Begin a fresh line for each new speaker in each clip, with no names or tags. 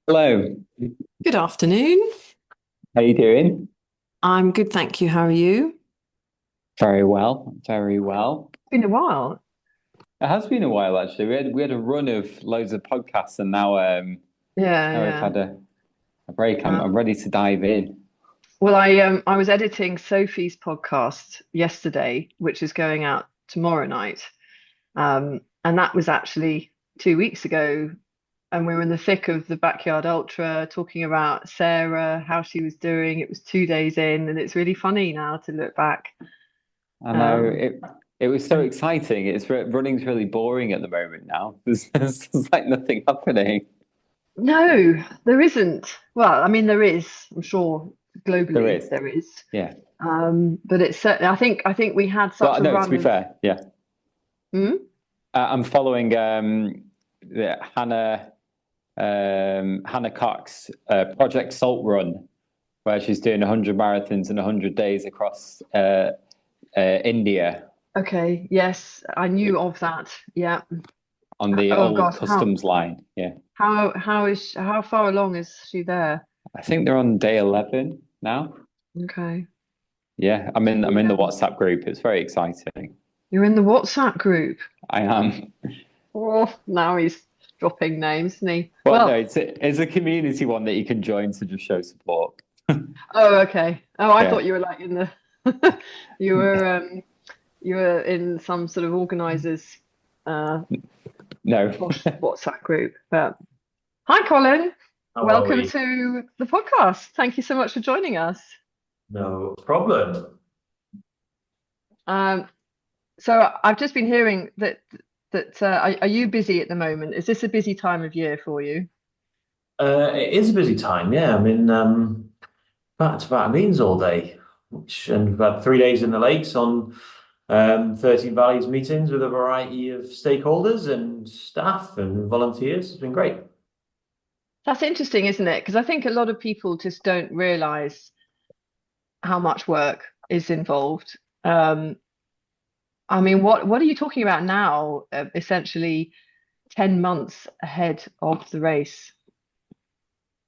Hello,
Good afternoon.
how you doing?
I'm good, thank you. How are you?
Very well, very well.
Been a while.
It has been a while actually. We had a run of loads of podcasts, and
Yeah,
now we've
yeah.
had a break. I'm
Um,
ready to dive in.
well, I was editing Sophie's podcast yesterday, which is going out tomorrow night. And that was actually 2 weeks ago, and we were in the thick of the Backyard Ultra, talking about Sarah, how she was doing. It was 2 days in, and it's really funny now to look back.
I know
Um,
it was so exciting. Running's really boring at the moment now. There's like nothing happening.
no, there isn't. Well, I mean, there is. I'm sure
There
globally
is,
there is.
yeah.
But it's certainly, I think we had such
Well,
a
no, to
run
be
of.
fair, yeah.
Hmm?
I'm following Hannah Cox Project Salt Run, where she's doing 100 marathons in 100 days across India
Okay, yes, I knew of that. Yeah.
on the
Oh
old
gosh, how
customs line. Yeah,
how far along is she there?
I think they're on day 11 now.
Okay.
Yeah, I'm in the
Yeah.
WhatsApp group. It's very exciting.
You're in the WhatsApp group.
I am.
Oh, now he's dropping names, isn't he?
Well, no,
Well,
it's a community one that you can join to just show support.
oh, okay. Oh, I
Yeah.
thought you were like in the you were you were in some sort of organizers uh
No.
WhatsApp group. But hi, Colin.
How are
Welcome
we?
to the podcast. Thank you so much for joining us.
No problem.
Um, so I've just been hearing that are you busy at the moment? Is this a busy time of year for you?
It is a busy time, yeah. I'm in back-to-back meetings all day, and we've had 3 days in the lakes on 13 Valleys meetings with a variety of stakeholders and staff and volunteers. It's been great.
That's interesting, isn't it? Because I think a lot of people just don't realize how much work is involved. Um, I mean, what are you talking about now? Essentially 10 months ahead of the race.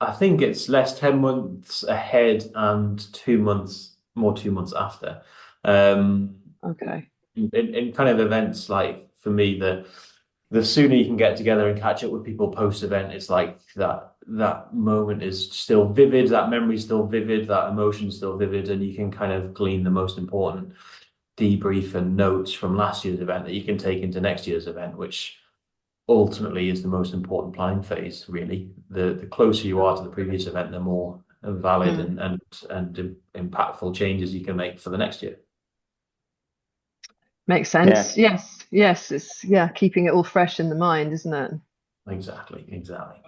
I think it's less 10 months ahead and 2 months, more 2 months after. Um,
Okay.
in kind of events like for me, the sooner you can get together and catch up with people post event, it's like that moment is still vivid, that memory is still vivid, that emotion is still vivid, and you can kind of glean the most important debrief and notes from last year's event that you can take into next year's event, which ultimately is the most important planning phase, really. The closer you are to the previous event, the more valid
Mm.
and impactful changes you can make for the next year.
Makes
Yeah.
sense. Yes. Yes. It's yeah, keeping it all fresh in the mind, isn't it?
Exactly, exactly.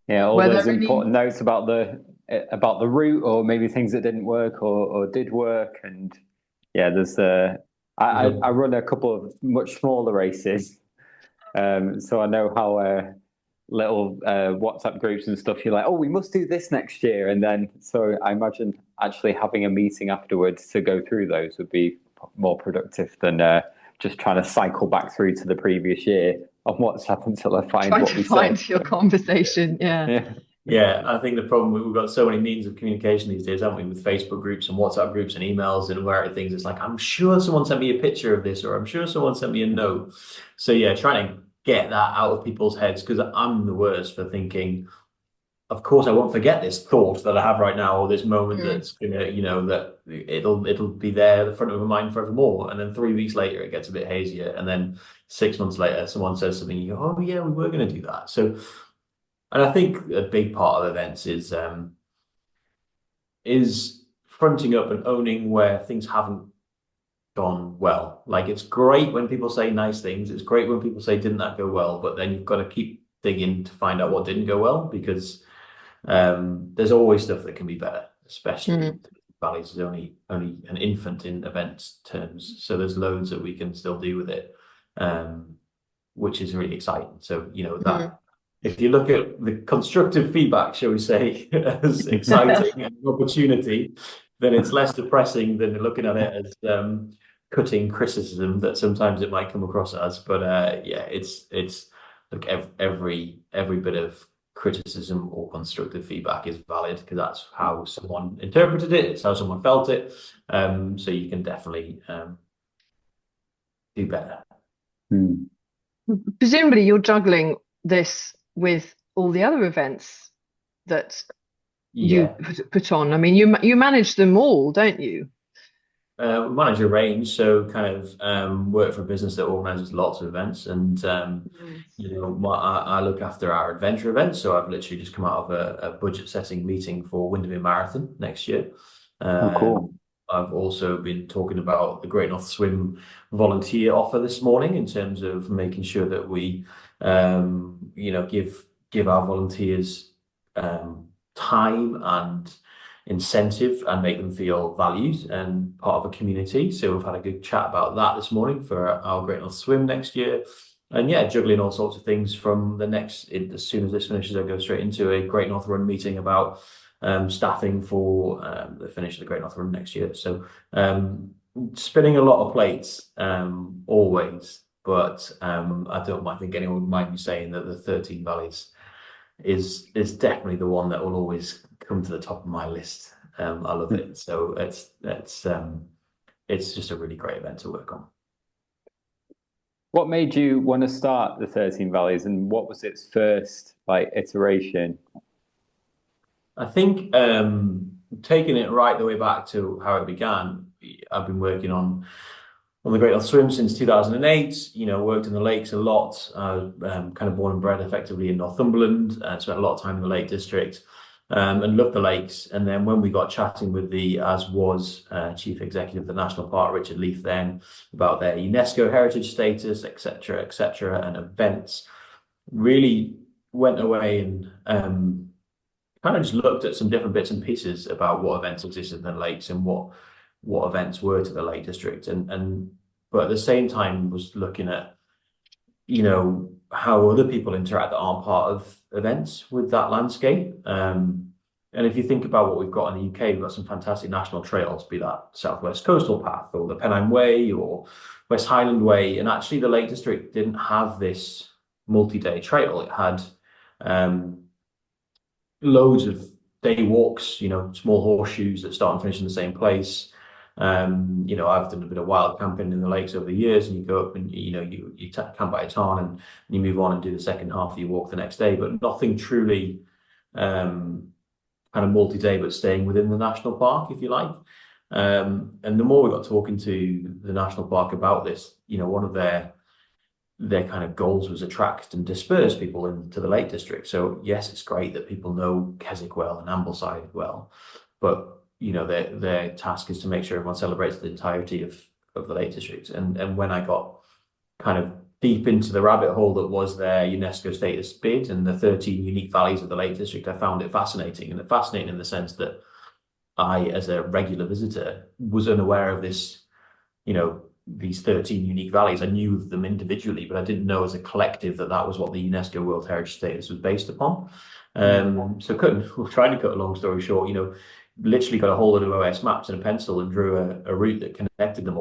Yeah, all
Were
those
there any?
important notes about the route, or maybe things that didn't work or did work. And yeah, there's I run a couple of much smaller races, so I know how little WhatsApp groups and stuff. You're like, oh, we must do this next year, and then so I imagine actually having a meeting afterwards to go through those would be more productive than just trying to cycle back through to the previous year on WhatsApp until I find
Trying
what
to
we said.
find your conversation. Yeah.
Yeah.
Yeah, I think the problem we've got so many means of communication these days, haven't we, with Facebook groups and WhatsApp groups and emails and where things. It's like I'm sure someone sent me a picture of this, or I'm sure someone sent me a note. So yeah, trying to get that out of people's heads because I'm the worst for thinking. Of course, I won't forget this thought that I have right now, or this moment
Mm.
that's gonna, that it'll be there at the front of my mind forevermore. And then 3 weeks later, it gets a bit hazier, and then 6 months later, someone says something. You go, "Oh yeah, we were going to do that." So. And I think a big part of events is fronting up and owning where things haven't gone well. Like it's great when people say nice things. It's great when people say didn't that go well, but then you've got to keep digging to find out what didn't go well because there's always stuff that can be better, especially
Mm.
Valley's is only an infant in events terms. So there's loads that we can still do with it, um, which is really exciting. So,
Mm.
that if you look at the constructive feedback, shall we say, as exciting and an opportunity, then it's less depressing than looking at it as cutting criticism that sometimes it might come across as. But yeah, it's look every bit of criticism or constructive feedback is valid, because that's how someone interpreted it, it's how someone felt it. So you can definitely do better.
Presumably, you're juggling this with all the other events that you
Yeah.
put on. I mean, you manage them all, don't you?
We manage a range, so kind of work for a business that organises lots of events, and I look after our adventure events. So I've literally just come out of a budget setting meeting for Windermere Marathon next year.
Oh, cool.
I've also been talking about the Great North Swim volunteer offer this morning, in terms of making sure that we, give our volunteers time and incentive, and make them feel valued and part of a community. So we've had a good chat about that this morning for our Great North Swim next year. And yeah, juggling all sorts of things from as soon as this finishes, I go straight into a Great North Run meeting about staffing for the finish of the Great North Run next year. So spinning a lot of plates always, but I think anyone would mind me saying that the 13 Valleys is definitely the one that will always come to the top of my list. I love it. So it's just a really great event to work on.
What made you want to start the 13 Valleys, and what was its first iteration?
I think taking it right the way back to how it began, I've been working on the Great North Swim since 2008. Worked in the lakes a lot. I was kind of born and bred effectively in Northumberland, and spent a lot of time in the Lake District, and loved the lakes. And then when we got chatting with the Chief Executive of the National Park, Richard Leith, then about their UNESCO heritage status, etc., and events, really went away and kind of just looked at some different bits and pieces about what events existed in the lakes, and what events were to the Lake District, but at the same time was looking at how other people interact that aren't part of events with that landscape. And if you think about what we've got in the UK, we've got some fantastic national trails, be that Southwest Coastal Path or the Pennine Way or West Highland Way, and actually the Lake District didn't have this multi-day trail. It had loads of day walks, small horseshoes that start and finish in the same place. I've done a bit of wild camping in the lakes over the years, and you go up and you camp by a tarn, and you move on and do the second half of your walk the next day, but nothing truly kind of multi-day, but staying within the national park, if you like. And the more we got talking to the national park about this, one of their kind of goals was attract and disperse people into the Lake District. So yes, it's great that people know Keswick well and Ambleside well, but their task is to make sure everyone celebrates the entirety of the Lake District. And when I got kind of deep into the rabbit hole that was their UNESCO status bid and the 13 unique valleys of the Lake District, I found it fascinating. And fascinating in the sense that I, as a regular visitor, was unaware of this, these 13 unique valleys. I knew of them individually, but I didn't know as a collective that was what the UNESCO World Heritage status was based upon. So trying to cut a long story short, literally got a hold of OS maps and a pencil and drew a route that connected them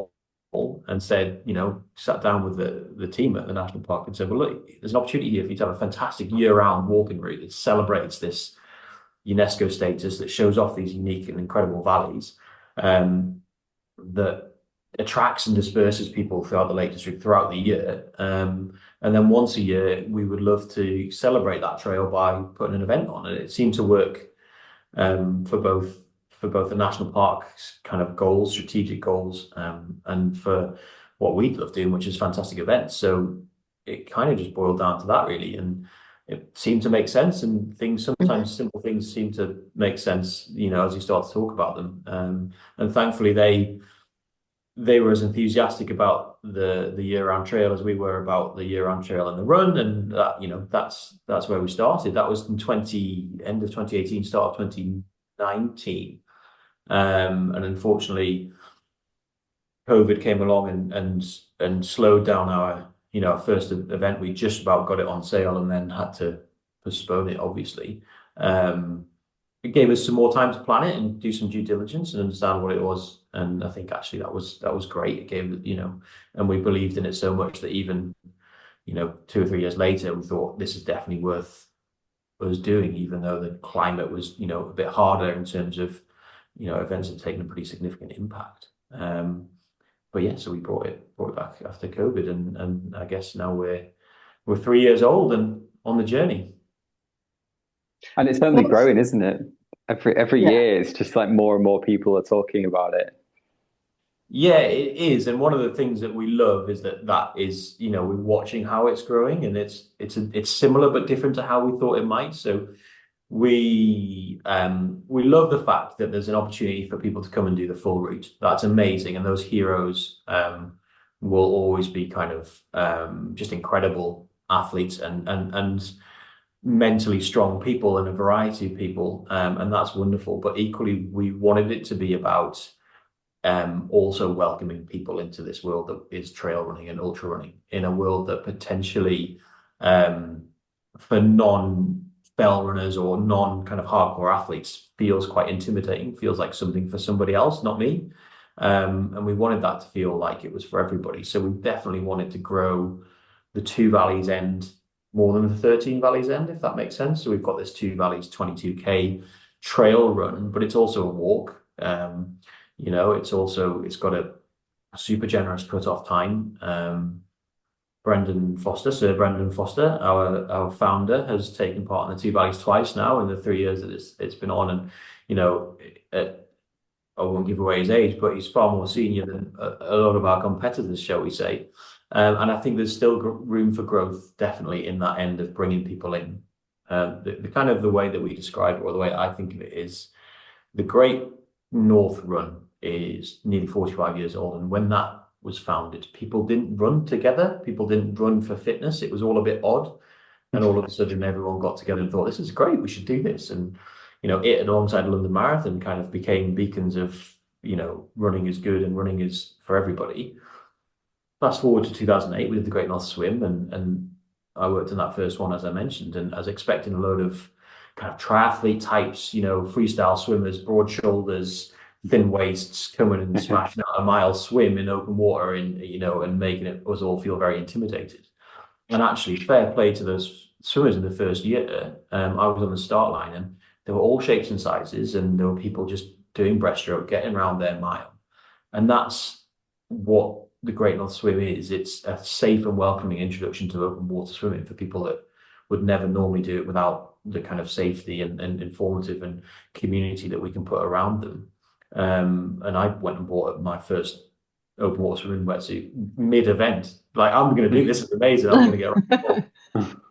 all, and said, sat down with the team at the national park and said, well, look, there's an opportunity here for you to have a fantastic year-round walking route that celebrates this UNESCO status, that shows off these unique and incredible valleys, that attracts and disperses people throughout the Lake District throughout the year. And then once a year, we would love to celebrate that trail by putting an event on. And it seemed to work for both the national park's kind of goals, strategic goals, and for what we love doing, which is fantastic events. So it kind of just boiled down to that, really. And it seemed to make sense, and sometimes simple things seem to make sense, as you start to talk about them. And thankfully they were as enthusiastic about the year-round trail as we were about the year-round trail and the run, and that's where we started. That was in end of 2018, start of 2019, and unfortunately, COVID came along and slowed down our first event. We just about got it on sale and then had to postpone it, obviously. It gave us some more time to plan it and do some due diligence and understand what it was. And I think actually that was great. It gave, and we believed in it so much that even, 2 or 3 years later, we thought this is definitely worth us doing, even though the climate was, a bit harder in terms of, events have taken a pretty significant impact. But yeah, so we brought it back after COVID, and I guess now we're 3 years old and on the journey.
And it's only growing, isn't it? Every year, it's just like more and more people are talking about it.
Yeah, it is, and one of the things that we love is that is, we're watching how it's growing, and it's similar but different to how we thought it might. So we love the fact that there's an opportunity for people to come and do the full route. That's amazing, and those heroes will always be kind of just incredible athletes and mentally strong people and a variety of people, and that's wonderful. But equally, we wanted it to be about also welcoming people into this world that is trail running and ultra running, in a world that potentially for non-fell runners or non kind of hardcore athletes feels quite intimidating, feels like something for somebody else, not me. And we wanted that to feel like it was for everybody. So we definitely wanted to grow the Two Valleys end more than the 13 Valleys end, if that makes sense. So we've got this Two Valleys 22K trail run, but it's also a walk. It's got a super generous cut-off time. Sir Brendan Foster, our founder, has taken part in the Two Valleys twice now in the 3 years that it's been on. And I won't give away his age, but he's far more senior than a lot of our competitors, shall we say. And I think there's still room for growth, definitely, in that end of bringing people in. The kind of the way that we describe it, or the way I think of it, is the Great North Run is nearly 45 years old. And when that was founded, people didn't run together. People didn't run for fitness. It was all a bit odd. And all of a sudden, everyone got together and thought, this is great, we should do this. And, it alongside London Marathon kind of became beacons of, running is good and running is for everybody. Fast forward to 2008, we did the Great North Swim, and I worked on that first one, as I mentioned, and I was expecting a load of kind of triathlete types, freestyle swimmers, broad shoulders, thin waists, coming and smashing out a mile swim in open water, and making us all feel very intimidated. And actually, fair play to those swimmers in the first year. I was on the start line, and they were all shapes and sizes, and there were people just doing breaststroke, getting around their mile. And that's what the Great North Swim is. It's a safe and welcoming introduction to open water swimming for people that would never normally do it without the kind of safety and informative and community that we can put around them. And I went and bought my first open water swimming wetsuit mid-event. Like, I'm going to do this. It's amazing. I'm going to get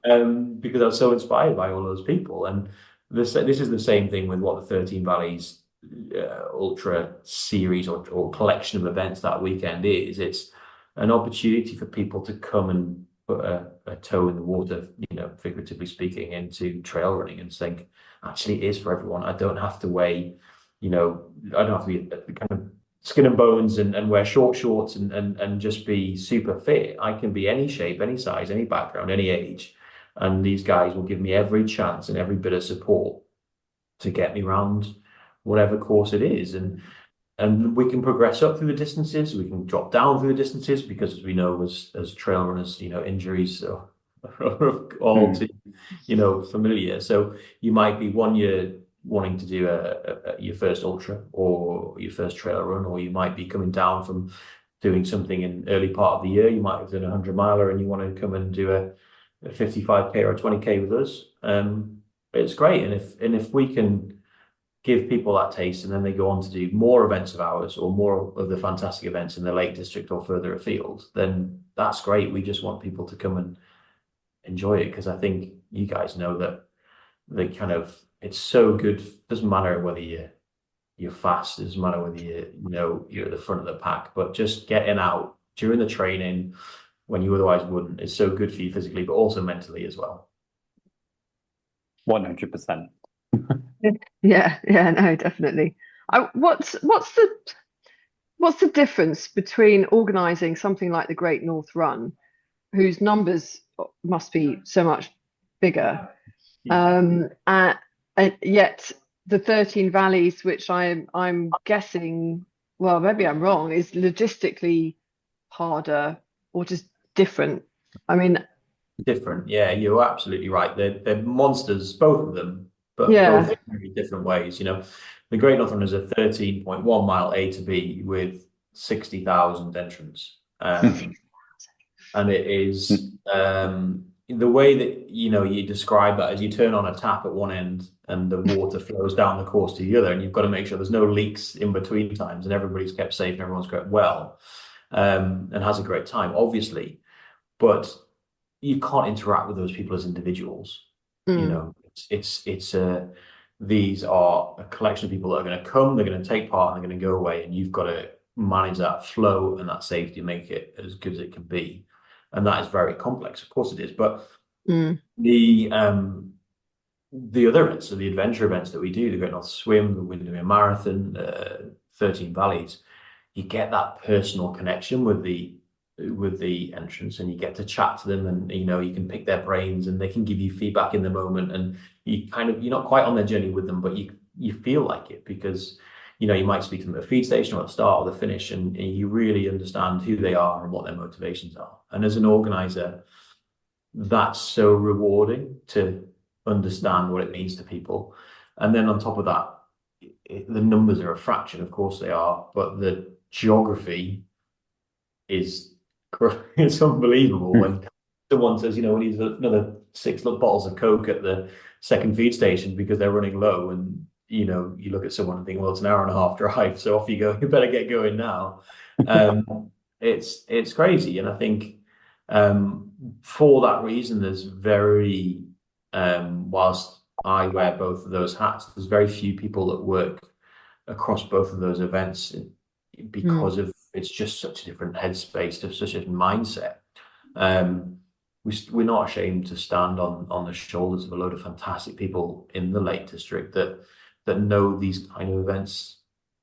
around because I was so inspired by all those people. And this is the same thing with what the 13 Valleys ultra series or collection of events that weekend is. It's an opportunity for people to come and put a toe in the water, figuratively speaking, into trail running and think, actually, it is for everyone. I don't have to weigh, I don't have to be kind of skin and bones and wear short shorts and just be super fit. I can be any shape, any size, any background, any age. And these guys will give me every chance and every bit of support to get me around whatever course it is. And we can progress up through the distances, we can drop down through the distances, because as we know, as trail runners, injuries are all too, familiar. So you might be 1 year wanting to do your first ultra or your first trail run, or you might be coming down from doing something in early part of the year. You might have done a 100-miler and you want to come and do a 55K or a 20K with us. It's great. And if we can give people that taste, and then they go on to do more events of ours or more of the fantastic events in the Lake District or further afield, then that's great. We just want people to come and enjoy it, because I think you guys know that it's so good. Doesn't matter whether you're fast, it doesn't matter whether you're at the front of the pack, but just getting out during the training when you otherwise wouldn't is so good for you physically, but also mentally as well.
100%.
Yeah, no, definitely. What's the difference between organising something like the Great North Run, whose numbers must be so much bigger, yet the 13 Valleys, which I'm guessing, well, maybe I'm wrong, is logistically harder or just different? I mean,
different. Yeah, you're absolutely right. They're monsters, both of them, but both
Yeah.
in very different ways. The Great Northern is a 13.1 mile A to B with 60,000 entrants. And it is the way that you describe that as you turn on a tap at one end and the water flows down the course to the other, and you've got to make sure there's no leaks in between times, and everybody's kept safe and everyone's kept well, and has a great time, obviously. But you can't interact with those people as individuals.
Mm.
It's these are a collection of people that are going to come, they're going to take part, and they're going to go away, and you've got to manage that flow and that safety, make it as good as it can be. And that is very complex, of course it is. But
Mm.
the other events, so the adventure events that we do, the Great North Swim, the Windermere Marathon, 13 Valleys, you get that personal connection with the entrants, and you get to chat to them, and you can pick their brains, and they can give you feedback in the moment, and you're not quite on their journey with them, but you feel like it, because you might speak to them at a feed station or at the start or the finish, and you really understand who they are and what their motivations are. And as an organizer, that's so rewarding to understand what it means to people. And then on top of that, the numbers are a fraction, of course they are, but the geography is it's unbelievable. When someone says, we need another 6 bottles of Coke at the second feed station because they're running low, and you look at someone and think, well, it's an hour and a half drive, so off you go. You better get going now. It's crazy, and I think for that reason, there's whilst I wear both of those hats, there's very few people that work across both of those events because of it's just such a different headspace, to such a different mindset. We're not ashamed to stand on the shoulders of a load of fantastic people in the Lake District that know these kind of events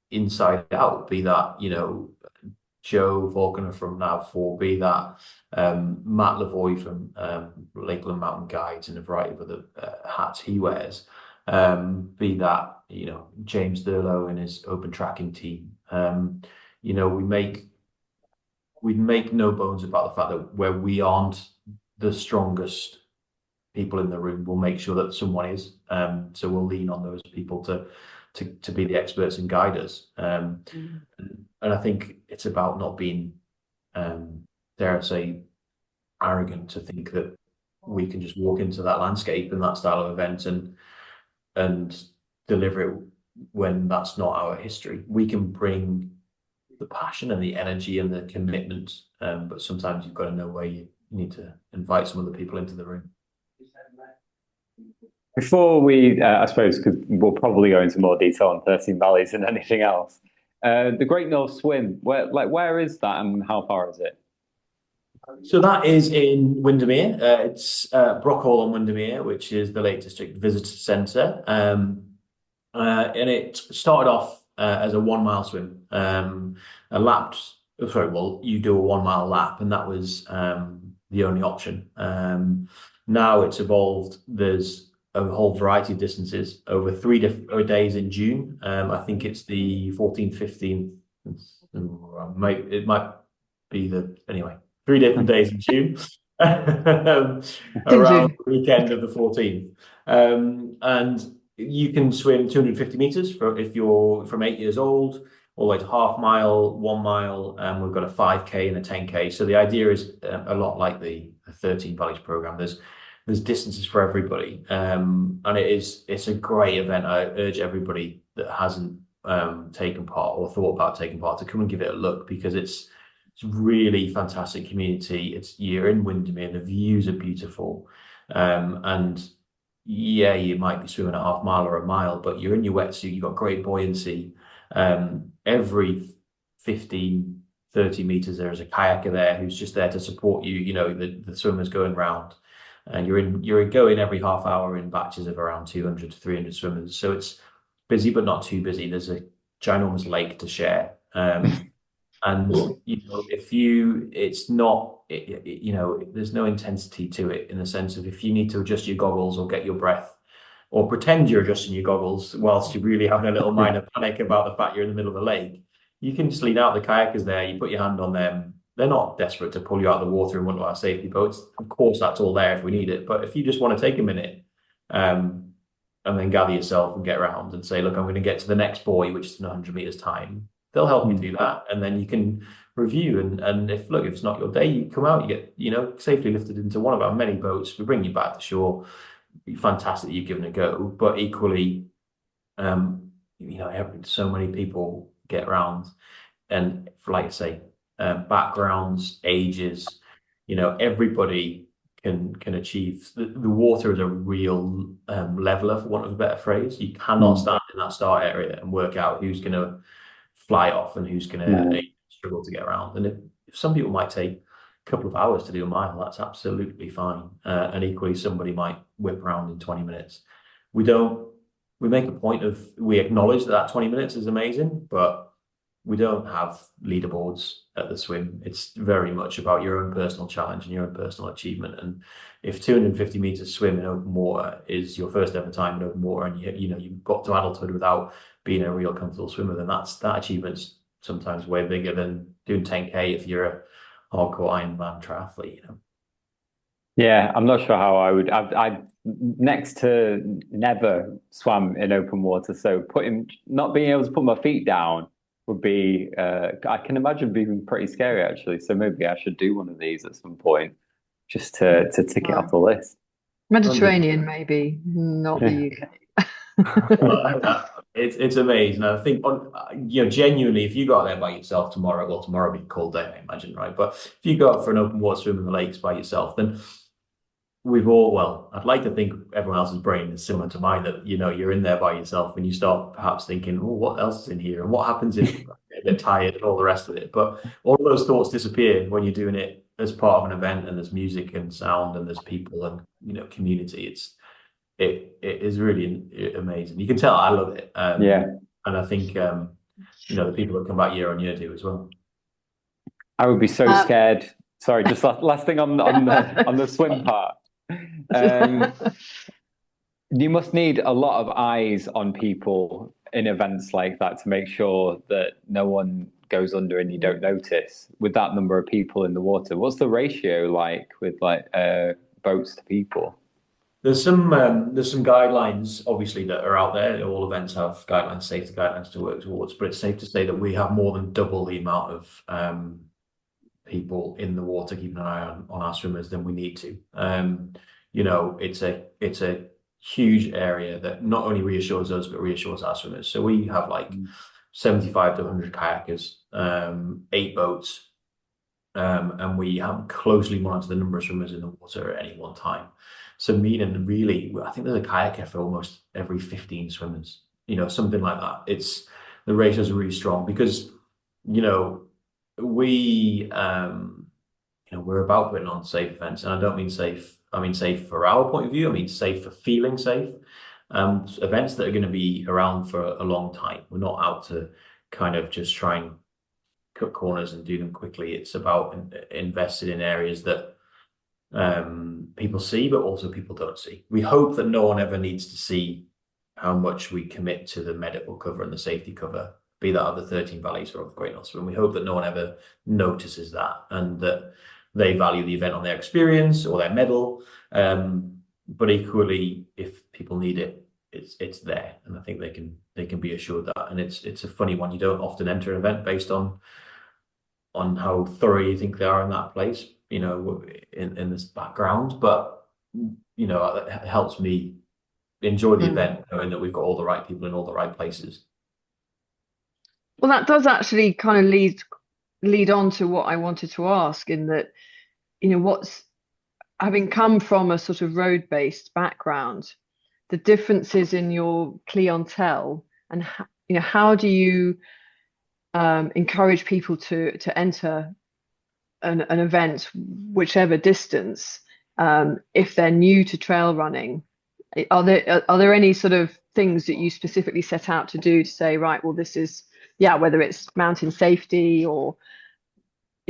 inside out, be that Joe Falconer from Nav4, be that Matt Lavoie from Lakeland Mountain Guides and a variety of other hats he wears, be that James Thurlow and his open tracking team. We make no bones about the fact that where we aren't the strongest people in the room, we'll make sure that someone is. So we'll lean on those people to be the experts and guide us. And I think it's about not being, dare I say, arrogant to think that we can just walk into that landscape and that style of event and deliver it when that's not our history. We can bring the passion and the energy and the commitment, but sometimes you've got to know where you need to invite some other people into the room.
Before we, I suppose, because we'll probably go into more detail on 13 Valleys than anything else. The Great North Swim, where is that and how far is it?
So that is in Windermere. It's Brockhall on Windermere, which is the Lake District Visitor Centre. And it started off as a 1 mile swim. You do a 1 mile lap, and that was the only option. Now it's evolved. There's a whole variety of distances over 3 different days in June. I think it's the 14th, 15th. It might be anyway. 3 different days in June, around the weekend of the 14th. And you can swim 250 meters if you're from 8 years old, all the way to half mile, 1 mile, and we've got a 5K and a 10K. So the idea is a lot like the 13 Valleys program. There's distances for everybody, and it's a great event. I urge everybody that hasn't taken part or thought about taking part to come and give it a look, because it's really fantastic community. You're in Windermere, the views are beautiful, and yeah, you might be swimming a half mile or a mile, but you're in your wetsuit, you've got great buoyancy. Every 15, 30 meters there is a kayaker there who's just there to support you. The swimmers going round, and you're going every half hour in batches of around 200 to 300 swimmers. So it's busy but not too busy. There's a ginormous lake to share. And there's no intensity to it, in the sense of if you need to adjust your goggles or get your breath or pretend you're adjusting your goggles whilst you're really having a little minor panic about the fact you're in the middle of a lake, you can just lean out. The kayakers there, you put your hand on them, they're not desperate to pull you out of the water in one of our safety boats. Of course, that's all there if we need it. But if you just want to take a minute, and then gather yourself and get around and say, look, I'm going to get to the next buoy, which is in 100 meters time. They'll help you do that, and then you can review. And if it's not your day, you come out, you get safely lifted into one of our many boats. We bring you back to shore. Fantastic that you've given it a go, but equally, so many people get around, and like I say, backgrounds, ages, everybody can achieve. The water is a real leveler, for want of a better phrase. You cannot stand in that start area and work out who's going to fly off and who's going to struggle to get around. And if some people might take a couple of hours to do a mile, that's absolutely fine. And equally, somebody might whip around in 20 minutes. We make a point of, we acknowledge that 20 minutes is amazing, but we don't have leaderboards at the swim. It's very much about your own personal challenge and your own personal achievement. And if 250 meters swim in open water is your first ever time in open water, and you've got to adulthood without being a real comfortable swimmer, then that achievement's sometimes way bigger than doing 10K if you're a hardcore Ironman triathlete.
Yeah, I'm not sure how I would. I next to never swam in open water, so not being able to put my feet down would be, I can imagine being pretty scary actually. So maybe I should do one of these at some point, just to tick it off the list.
Mediterranean, maybe, not the
UK. It's amazing. I think, genuinely, if you go out there by yourself tomorrow will be a cold day, I imagine, right? But if you go out for an open water swim in the lakes by yourself, then I'd like to think everyone else's brain is similar to mine, that, you're in there by yourself and you start perhaps thinking, oh, what else is in here? And what happens if you get tired and all the rest of it? But all of those thoughts disappear when you're doing it as part of an event, and there's music and sound and there's people and, community. It is really amazing. You can tell I love it.
Yeah.
And I think, the people that come back year on year do as well.
I would be so scared. Sorry, just last thing on the swim part. You must need a lot of eyes on people in events like that to make sure that no one goes under and you don't notice, with that number of people in the water. What's the ratio like with boats to people?
There's some guidelines, obviously, that are out there. All events have safety guidelines to work towards, but it's safe to say that we have more than double the amount of people in the water keeping an eye on our swimmers than we need to. It's a huge area that not only reassures us but reassures our swimmers. So we have 75 to 100 kayakers, 8 boats, and we have closely monitor the number of swimmers in the water at any one time. So meaning, really, I think there's a kayaker for almost every 15 swimmers, something like that. The ratios are really strong because, we, we're about putting on safe events, and I don't mean safe. I mean safe for our point of view. I mean safe for feeling safe. Events that are going to be around for a long time. We're not out to kind of just try and cut corners and do them quickly. It's about investing in areas that people see, but also people don't see. We hope that no one ever needs to see how much we commit to the medical cover and the safety cover, be that of the 13 Valleys or of the Great Northern. And we hope that no one ever notices that, and that they value the event on their experience or their medal. But equally, if people need it, it's there, and I think they can be assured that. And it's a funny one. You don't often enter an event based on how thorough you think they are in that place, in this background. But it helps me enjoy the event, knowing that we've got all the right people in all the right places.
Well, that does actually kind of lead on to what I wanted to ask, in that, having come from a sort of road-based background, the differences in your clientele, and how do you encourage people to enter an event, whichever distance, if they're new to trail running? Are there any sort of things that you specifically set out to do to say, right, well, this is, whether it's mountain safety or,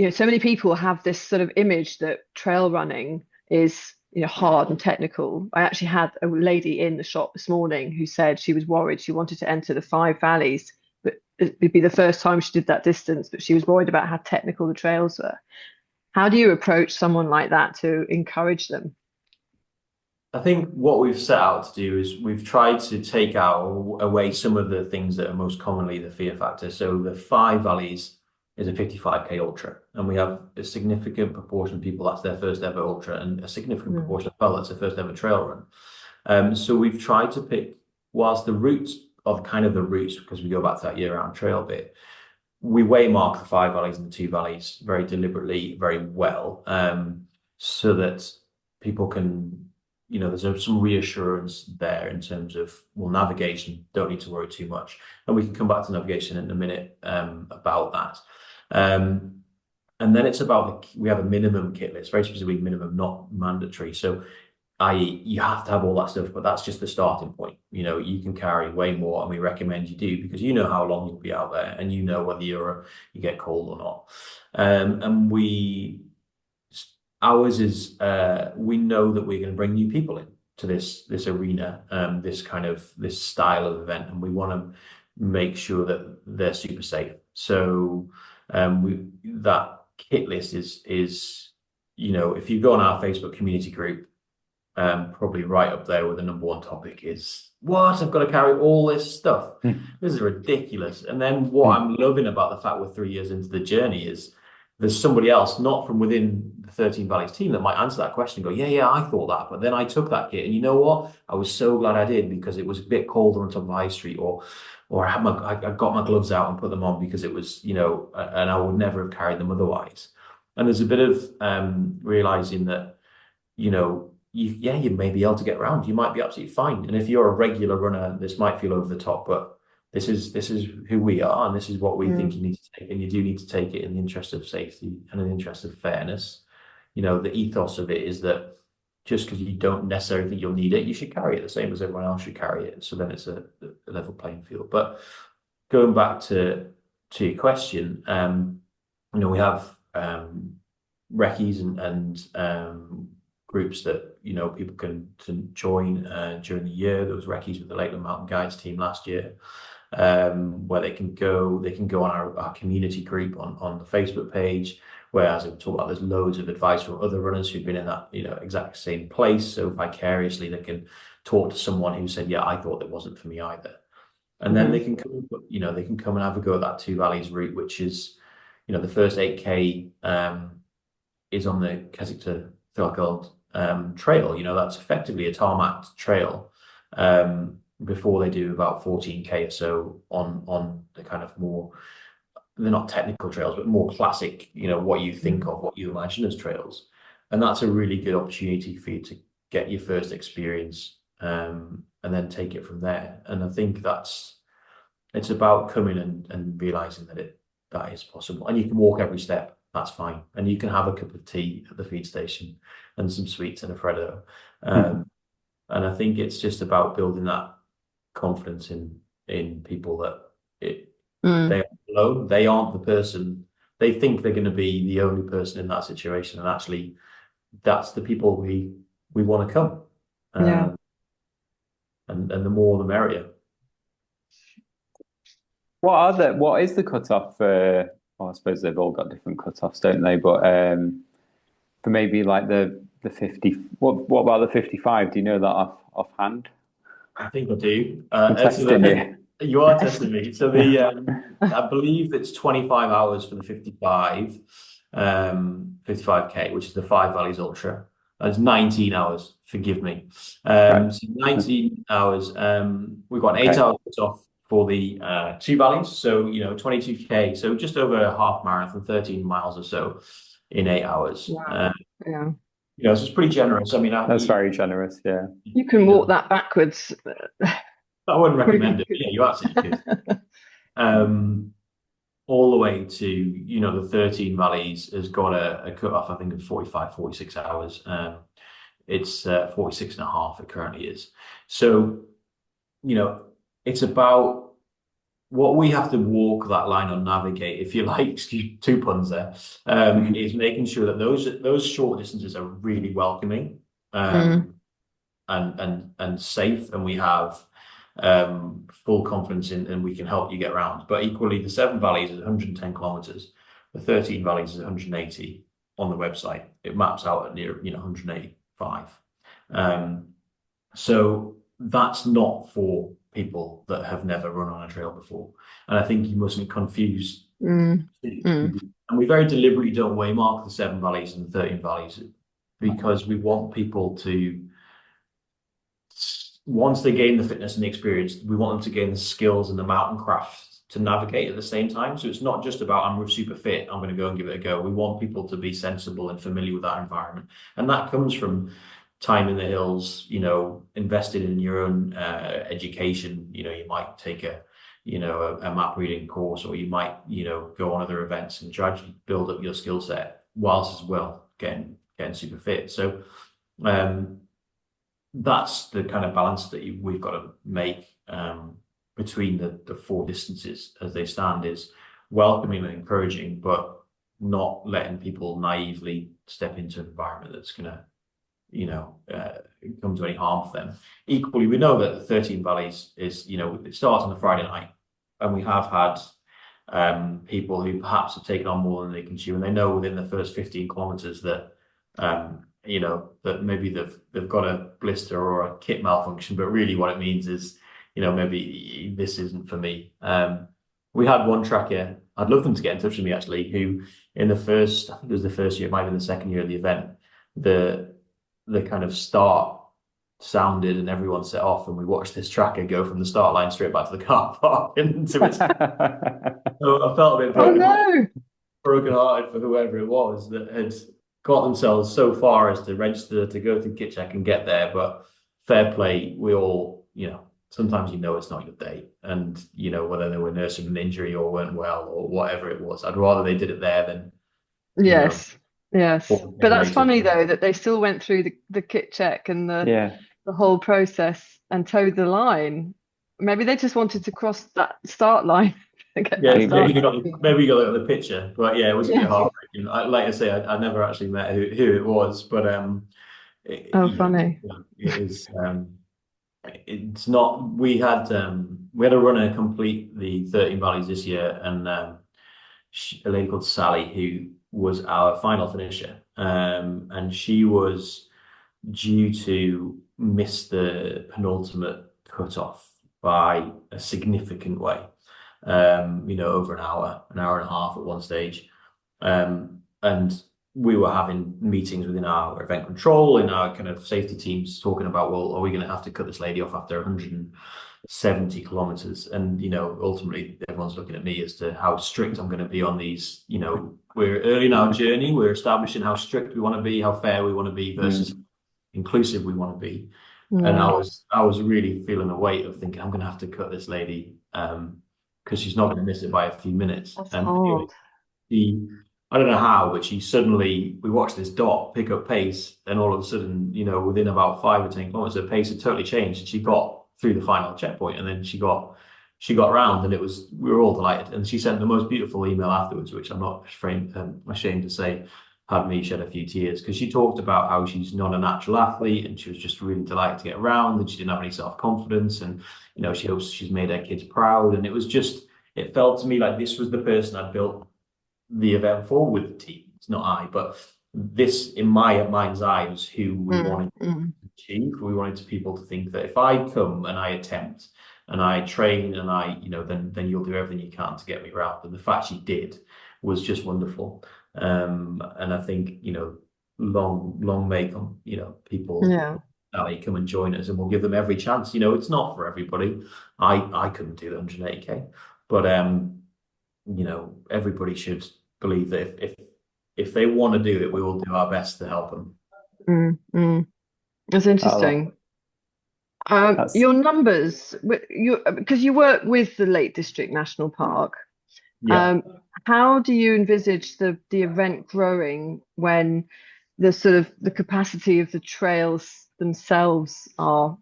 so many people have this sort of image that trail running is, hard and technical. I actually had a lady in the shop this morning who said she was worried. She wanted to enter the 5 valleys, but it'd be the first time she did that distance, but she was worried about how technical the trails were. How do you approach someone like that to encourage them?
I think what we've set out to do is we've tried to take out away some of the things that are most commonly the fear factor. So the Five Valleys is a 55k ultra, and we have a significant proportion of people that's their first ever ultra, and a significant proportion of well that's their first ever trail run. So we've tried to pick, whilst the routes are kind of the routes, because we go back to that year-round trail bit, we waymark the Five Valleys and the Two Valleys very deliberately, very well, so that people can, there's some reassurance there in terms of, well, navigation, don't need to worry too much. And we can come back to navigation in a minute about that. And then it's about, we have a minimum kit list, very specifically minimum, not mandatory. So i.e., you have to have all that stuff, but that's just the starting point. You can carry way more, and we recommend you do, because you know how long you'll be out there, and you know whether you get cold or not. And ours is we know that we're going to bring new people in to this arena, this style of event, and we want to make sure that they're super safe. So that kit list is if you go on our Facebook community group, probably right up there with the number one topic is, what, I've got to carry all this stuff. This is ridiculous. And then what I'm loving about the fact we're 3 years into the journey is there's somebody else, not from within the 13 Valleys team, that might answer that question and go, yeah, I thought that, but then I took that kit, and you know what? I was so glad I did, because it was a bit colder on top of High Street, or I got my gloves out and put them on because it was, and I would never have carried them otherwise. And there's a bit of realizing that, you may be able to get around. You might be absolutely fine. And if you're a regular runner, this might feel over the top, but this is who we are, and this is what we think you need to take. And you do need to take it in the interest of safety and in the interest of fairness. The ethos of it is that just because you don't necessarily think you'll need it, you should carry it the same as everyone else should carry it. So then it's a level playing field. But going back to your question, we have recce's and groups that people can join during the year. There was recce's with the Lakeland Mountain Guides team last year, where they can go on our community group on the Facebook page, where, as we talk about, there's loads of advice from other runners who've been in that exact same place. So vicariously they can talk to someone who said, yeah, I thought it wasn't for me either. And then they can come, they can come and have a go at that Two Valleys route, which is, the first 8k is on the Keswick to Thurgold trail. That's effectively a tarmac trail, before they do about 14k or so on the kind of more, they're not technical trails, but more classic, what you think of, what you imagine as trails. And that's a really good opportunity for you to get your first experience, and then take it from there. And I think it's about coming and realizing that is possible. And you can walk every step, that's fine. And you can have a cup of tea at the feed station and some sweets and a Freddo. And I think it's just about building that confidence in people that they aren't alone. They aren't the person. They think they're going to be the only person in that situation, and actually, that's the people we want to come. And the more, the merrier.
What is the cutoff for? Well, I suppose they've all got different cutoffs, don't they? But for maybe like the 50. What about the 55? Do you know that offhand?
I think I do.
I'm testing you.
You are testing me. So I believe it's 25 hours for the 55, 55k, which is the Five Valleys Ultra. That's 19 hours. Forgive me. So 19 hours. We've got an 8-hour cutoff for the Two Valleys. So 22k. So just over a half marathon, 13 miles or so in 8 hours.
Wow.
So it's pretty generous. I mean,
that's very generous. Yeah,
you can walk that backwards.
I wouldn't recommend it. Yeah, you absolutely could. All the way to the 13 Valleys has got a cut-off, I think, of 45, 46 hours. It's 46 and a half. It currently is. So it's about what we have to walk that line or navigate, if you like, excuse two puns there, is making sure that those short distances are really welcoming and safe. And we have full confidence in, and we can help you get around. But equally, the 7 Valleys is 110 kilometers, the 13 Valleys is 180 on the website. It maps out at near 185. So that's not for people that have never run on a trail before, and I think you mustn't confuse.
Mm.
And we very deliberately don't waymark the 7 Valleys and the 13 Valleys because we want people to, once they gain the fitness and the experience, we want them to gain the skills and the mountain craft to navigate at the same time. So it's not just about I'm super fit, I'm going to go and give it a go. We want people to be sensible and familiar with that environment, and that comes from time in the hills. Invested in your own education. You might take a map reading course, or you might go on other events and try to build up your skill set whilst as well getting super fit. So that's the kind of balance that we've got to make between the 4 distances as they stand, is welcoming and encouraging, but not letting people naively step into an environment that's going to come to any harm for them. Equally, we know that the 13 Valleys is, it starts on the Friday night, and we have had people who perhaps have taken on more than they can chew, and they know within the first 15 kilometers that that maybe they've got a blister or a kit malfunction, but really what it means is, maybe this isn't for me. We had one tracker, I'd love them to get in touch with me actually, who in the first, I think it was the first year, it might have been the second year of the event, the kind of start sounded and everyone set off, and we watched this tracker go from the start line straight back to the car park into its. So I felt a bit broken-hearted for whoever it was that had got themselves so far as to register to go through kit check and get there. But fair play, we all, sometimes it's not your day, and whether they were nursing an injury or weren't well or whatever it was, I'd rather they did it there than
Yes. But that's funny though that they still went through the kit check and the whole process and towed the line. Maybe they just wanted to cross that start line.
Maybe you got the picture, but it was a bit heartbreaking. Like I say, I never actually met who it was, but
funny.
It is. It's not. We had a runner complete the 13 Valleys this year, and a lady called Sally, who was our final finisher, and she was due to miss the penultimate cutoff by a significant way. Over an hour and a half at one stage. And we were having meetings within our event control and our kind of safety teams talking about, well, are we going to have to cut this lady off after 170 kilometers? And, ultimately everyone's looking at me as to how strict I'm going to be on these. We're early in our journey. We're establishing how strict we want to be, how fair we want to be versus inclusive we want to be. And I was really feeling the weight of thinking I'm going to have to cut this lady because she's not going to miss it by a few minutes.
That's
and
hard.
I don't know how, but we watched this dot pick up pace, and all of a sudden, within about 5 or 10 kilometers, her pace had totally changed, and she got through the final checkpoint, and then she got round, and we were all delighted. And she sent the most beautiful email afterwards, which I'm not ashamed to say had me shed a few tears, because she talked about how she's not a natural athlete and she was just really delighted to get around, and she didn't have any self-confidence, and she hopes she's made her kids proud. And it felt to me like this was the person I'd built the event for with the team. It's not I, but this in my mind's eye was who we wanted to achieve. We wanted people to think that if I come and I attempt and I train and I then you'll do everything you can to get me around. And the fact she did was just wonderful. And I think long may people come and join us, and we'll give them every chance. It's not for everybody. I couldn't do the 180k, but everybody should believe that if they want to do it, we will do our best to help them.
That's interesting. Your numbers, because you work with the Lake District National Park. How do you envisage the event growing when the capacity of the trails themselves are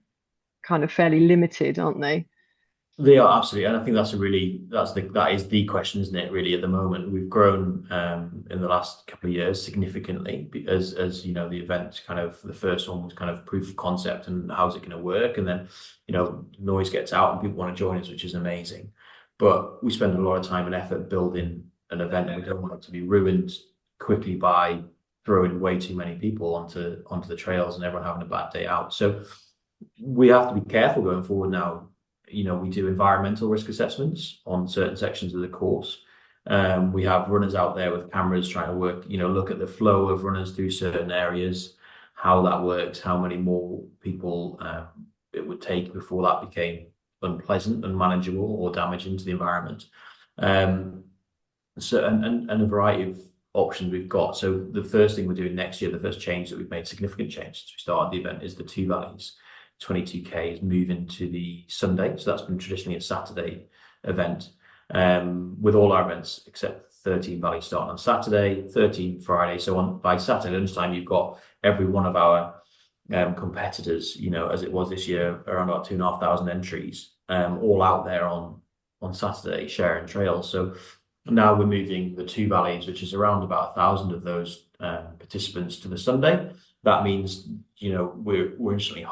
kind of fairly limited, aren't they?
They are absolutely, and I think that is the question, isn't it? Really, at the moment, we've grown in the last couple of years significantly, as you know, the event kind of the first one was kind of proof of concept and how's it going to work, and then noise gets out and people want to join us, which is amazing. But we spend a lot of time and effort building an event, and we don't want it to be ruined quickly by throwing way too many people onto the trails and everyone having a bad day out. So we have to be careful going forward now. We do environmental risk assessments on certain sections of the course. We have runners out there with cameras trying to look at the flow of runners through certain areas, how that works, how many more people it would take before that became unpleasant, unmanageable, or damaging to the environment. So and a variety of options we've got. So the first thing we're doing next year, the first change that we've made, significant change since we started the event, is the Two Valleys 22K is moving to the Sunday. So that's been traditionally a Saturday event, with all our events except 13 Valleys starting on Saturday, 13 Friday. So by Saturday lunchtime, you've got every one of our competitors, as it was this year, around about 2,500 entries, all out there on Saturday sharing trails. So now we're moving the Two Valleys, which is around about 1,000 of those participants, to the Sunday. That means we're instantly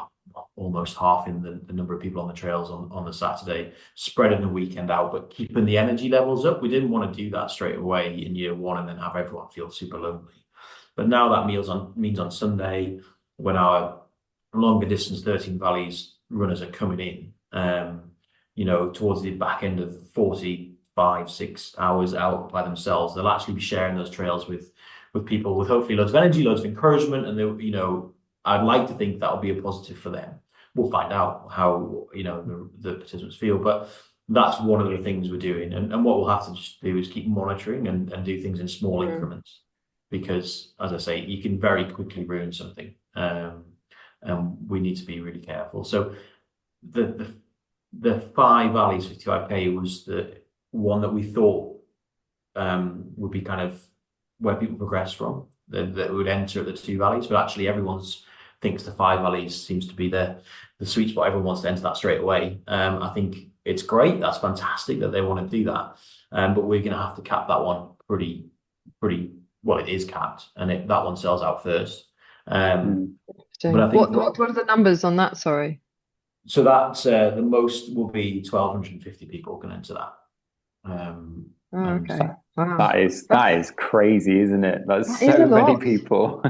almost half in the number of people on the trails on the Saturday, spreading the weekend out, but keeping the energy levels up. We didn't want to do that straight away in year one and then have everyone feel super lonely. But now that means on Sunday, when our longer distance 13 Valleys runners are coming in, towards the back end of 45-6 hours out by themselves, they'll actually be sharing those trails with people with hopefully loads of energy, loads of encouragement, and I'd like to think that'll be a positive for them. We'll find out how the participants feel, but that's one of the things we're doing. And what we'll have to just do is keep monitoring and do things in small increments, because, as I say, you can very quickly ruin something, and we need to be really careful. So the 5 Valleys 55K was the one that we thought would be kind of where people progress from, that would enter at the Two Valleys, but actually everyone's thinks the 5 Valleys seems to be the sweet spot. Everyone wants to enter that straight away. I think it's great. That's fantastic that they want to do that. But we're going to have to cap that one pretty well. It is capped, and that one sells out first. But
I think what are the numbers on that? Sorry.
So that's the most will be 1,250 people can enter that.
Okay. Wow.
That is crazy, isn't it? That's so many people.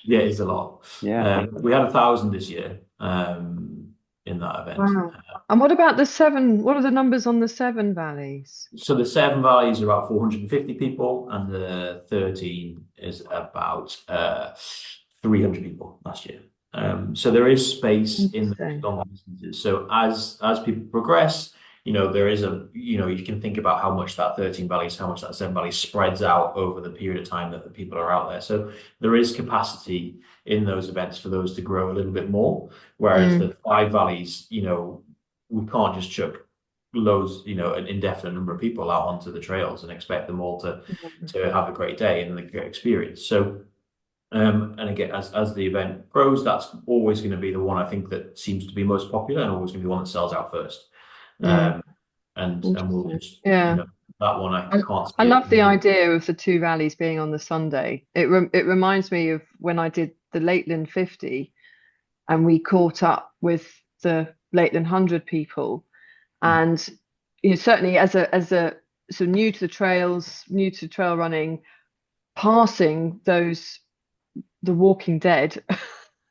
Yeah, it's a lot.
Yeah.
We had 1,000 this year in that event.
Wow. And what about the 7? What are the numbers on the 7 Valleys?
So the 7 Valleys are about 450 people, and the 13 is about 300 people last year. So there is space in the long distances. So as people progress, there is you can think about how much that 13 Valleys, how much that 7 Valleys spreads out over the period of time that the people are out there. So there is capacity in those events for those to grow a little bit more. Whereas the 5 Valleys, we can't just chuck loads, an indefinite number of people out onto the trails and expect them all to have a great day and a great experience. So, and again, as the event grows, that's always going to be the one I think that seems to be most popular, and always going to be the one that sells out first. And we'll just that one I can't.
I love the idea of the Two Valleys being on the Sunday. It reminds me of when I did the Lakeland 50, and we caught up with the Lakeland 100 people, and certainly as a so new to the trails, new to trail running, passing the Walking Dead.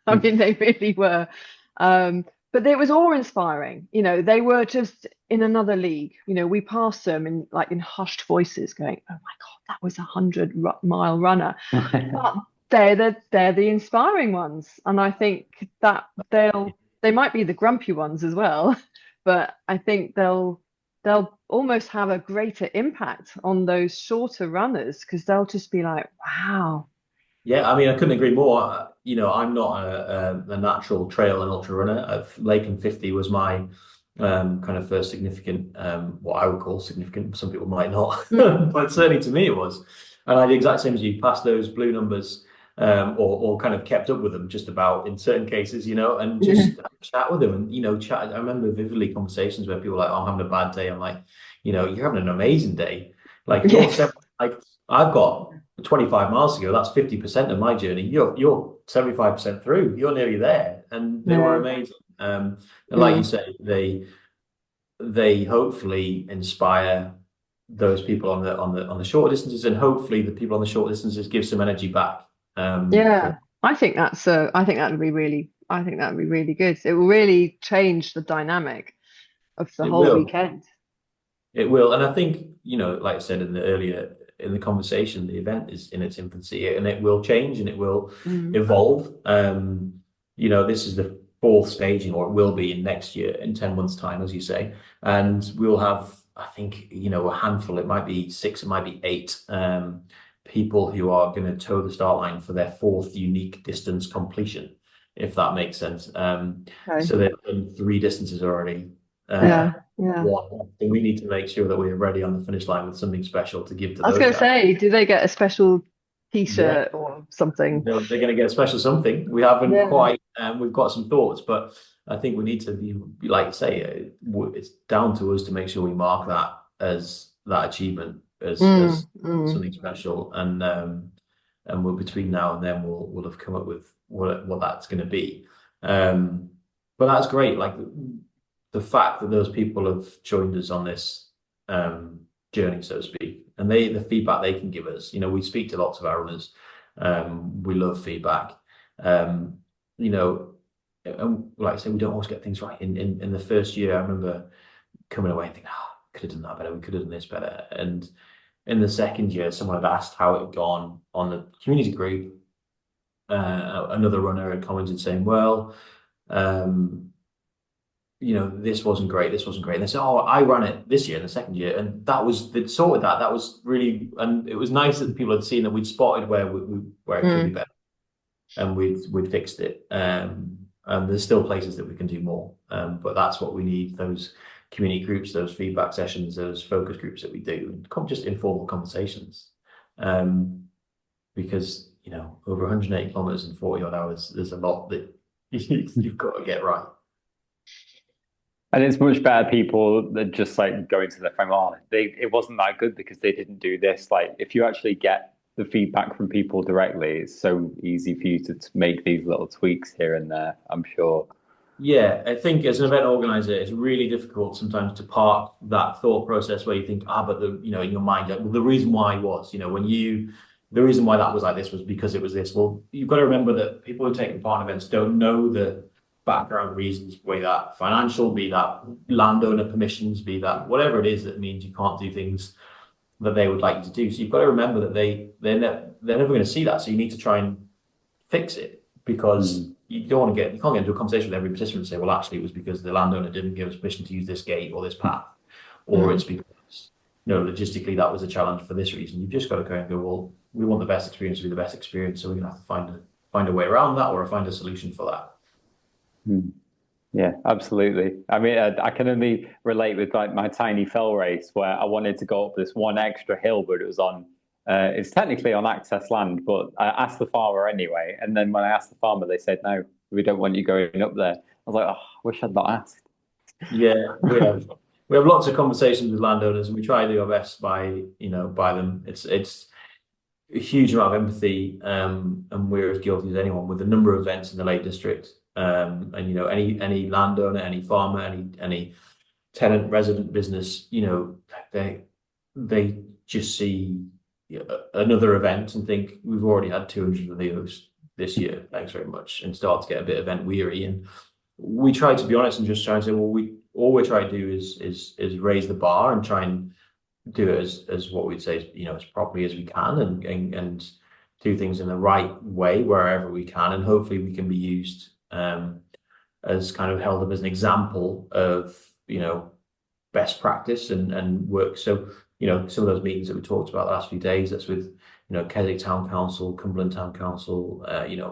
I mean, they really were. But it was awe-inspiring. They were just in another league. We passed them in hushed voices, going, "Oh my God, that was 100-mile runner." But they're the inspiring ones, and I think that they might be the grumpy ones as well, but I think they'll almost have a greater impact on those shorter runners, because they'll just be like, "Wow."
Yeah, I mean, I couldn't agree more. I'm not a natural trail and ultra runner. Lakeland 50 was my kind of first significant, what I would call significant. Some people might not, but certainly to me it was. And I did the exact same as you. Passed those blue numbers or kind of kept up with them just about in certain cases, and just chat with them and, chat. I remember vividly conversations where people were like, oh, I'm having a bad day. I'm like, you're having an amazing day. Like like I've got 25 miles to go. That's 50% of my journey. You're 75% through. You're nearly there. And they were amazing. And like you say, they hopefully inspire those people on the short distances, and hopefully the people on the short distances give some energy back.
I think that would be really good. It will really change the dynamic of the whole weekend.
It will. And I think, like I said in the conversation, the event is in its infancy, and it will change and it will evolve. This is the fourth staging, or it will be in next year, in 10 months' time, as you say. And we'll have, I think, a handful, it might be 6, it might be 8 people who are going to toe the start line for their 4th unique distance completion, if that makes sense. So they've done 3 distances already. One. So we need to make sure that we're ready on the finish line with something special to give to those guys.
I was going to say, do they get a special T-shirt or something?
No, they're going to get a special something. We haven't quite, we've got some thoughts, but I think we need to be, like you say, it's down to us to make sure we mark that as that achievement as something special, and we'll, between now and then we'll have come up with what that's going to be. But that's great. Like the fact that those people have joined us on this journey, so to speak, and the feedback they can give us. We speak to lots of our runners. We love feedback. And like I said, we don't always get things right. In the first year, I remember coming away and thinking, could have done that better. We could have done this better. And in the second year, someone had asked how it had gone on the community group. Another runner had commented saying, well, this wasn't great. And they said, oh, I ran it this year in the second year. And they'd sorted that. That was really, and it was nice that people had seen that we'd spotted where it could be better. And we'd fixed it. And there's still places that we can do more. But that's what we need, those community groups, those feedback sessions, those focus groups that we do, just informal conversations. Because, over 180 kilometers in 40 odd hours, there's a lot that you've got to get right.
And it's much better people that just like go into the frame, it wasn't that good because they didn't do this. Like if you actually get the feedback from people directly, it's so easy for you to make these little tweaks here and there, I'm sure.
Yeah, I think as an event organizer, it's really difficult sometimes to park that thought process where you think, but in your mind, well, the reason why was, the reason why that was like this was because it was this. Well, you've got to remember that people who take part in events don't know the background reasons, be that financial, be that landowner permissions, be that whatever it is that means you can't do things that they would like you to do. So you've got to remember that they're never going to see that. So you need to try and fix it, because you can't get into a conversation with every participant and say, well, actually it was because the landowner didn't give us permission to use this gate or this path, or it's because logistically that was a challenge for this reason. You've just got to go and go, well, we want the best experience to be the best experience, so we're going to have to find a way around that, or find a solution for that.
Yeah, absolutely. I mean, I can only relate with like my tiny fell race where I wanted to go up this one extra hill, but it was it's technically on access land, but I asked the farmer anyway. And then when I asked the farmer, they said, no, we don't want you going up there. I was like, I wish I'd not asked. Yeah,
we have lots of conversations with landowners, and we try to do our best by them. It's a huge amount of empathy, and we're as guilty as anyone with the number of events in the Lake District. And any landowner, any farmer, any tenant, resident business, they just see another event and think, we've already had 200 of those this year, thanks very much, and start to get a bit event weary. And we try to be honest and just try and say, well, all we're trying to do is raise the bar and try and do it as what we'd say, as properly as we can, and do things in the right way wherever we can, and hopefully we can be used as kind of held up as an example of best practice and work. So some of those meetings that we talked about the last few days, that's with Keswick Town Council, Cumberland Town Council,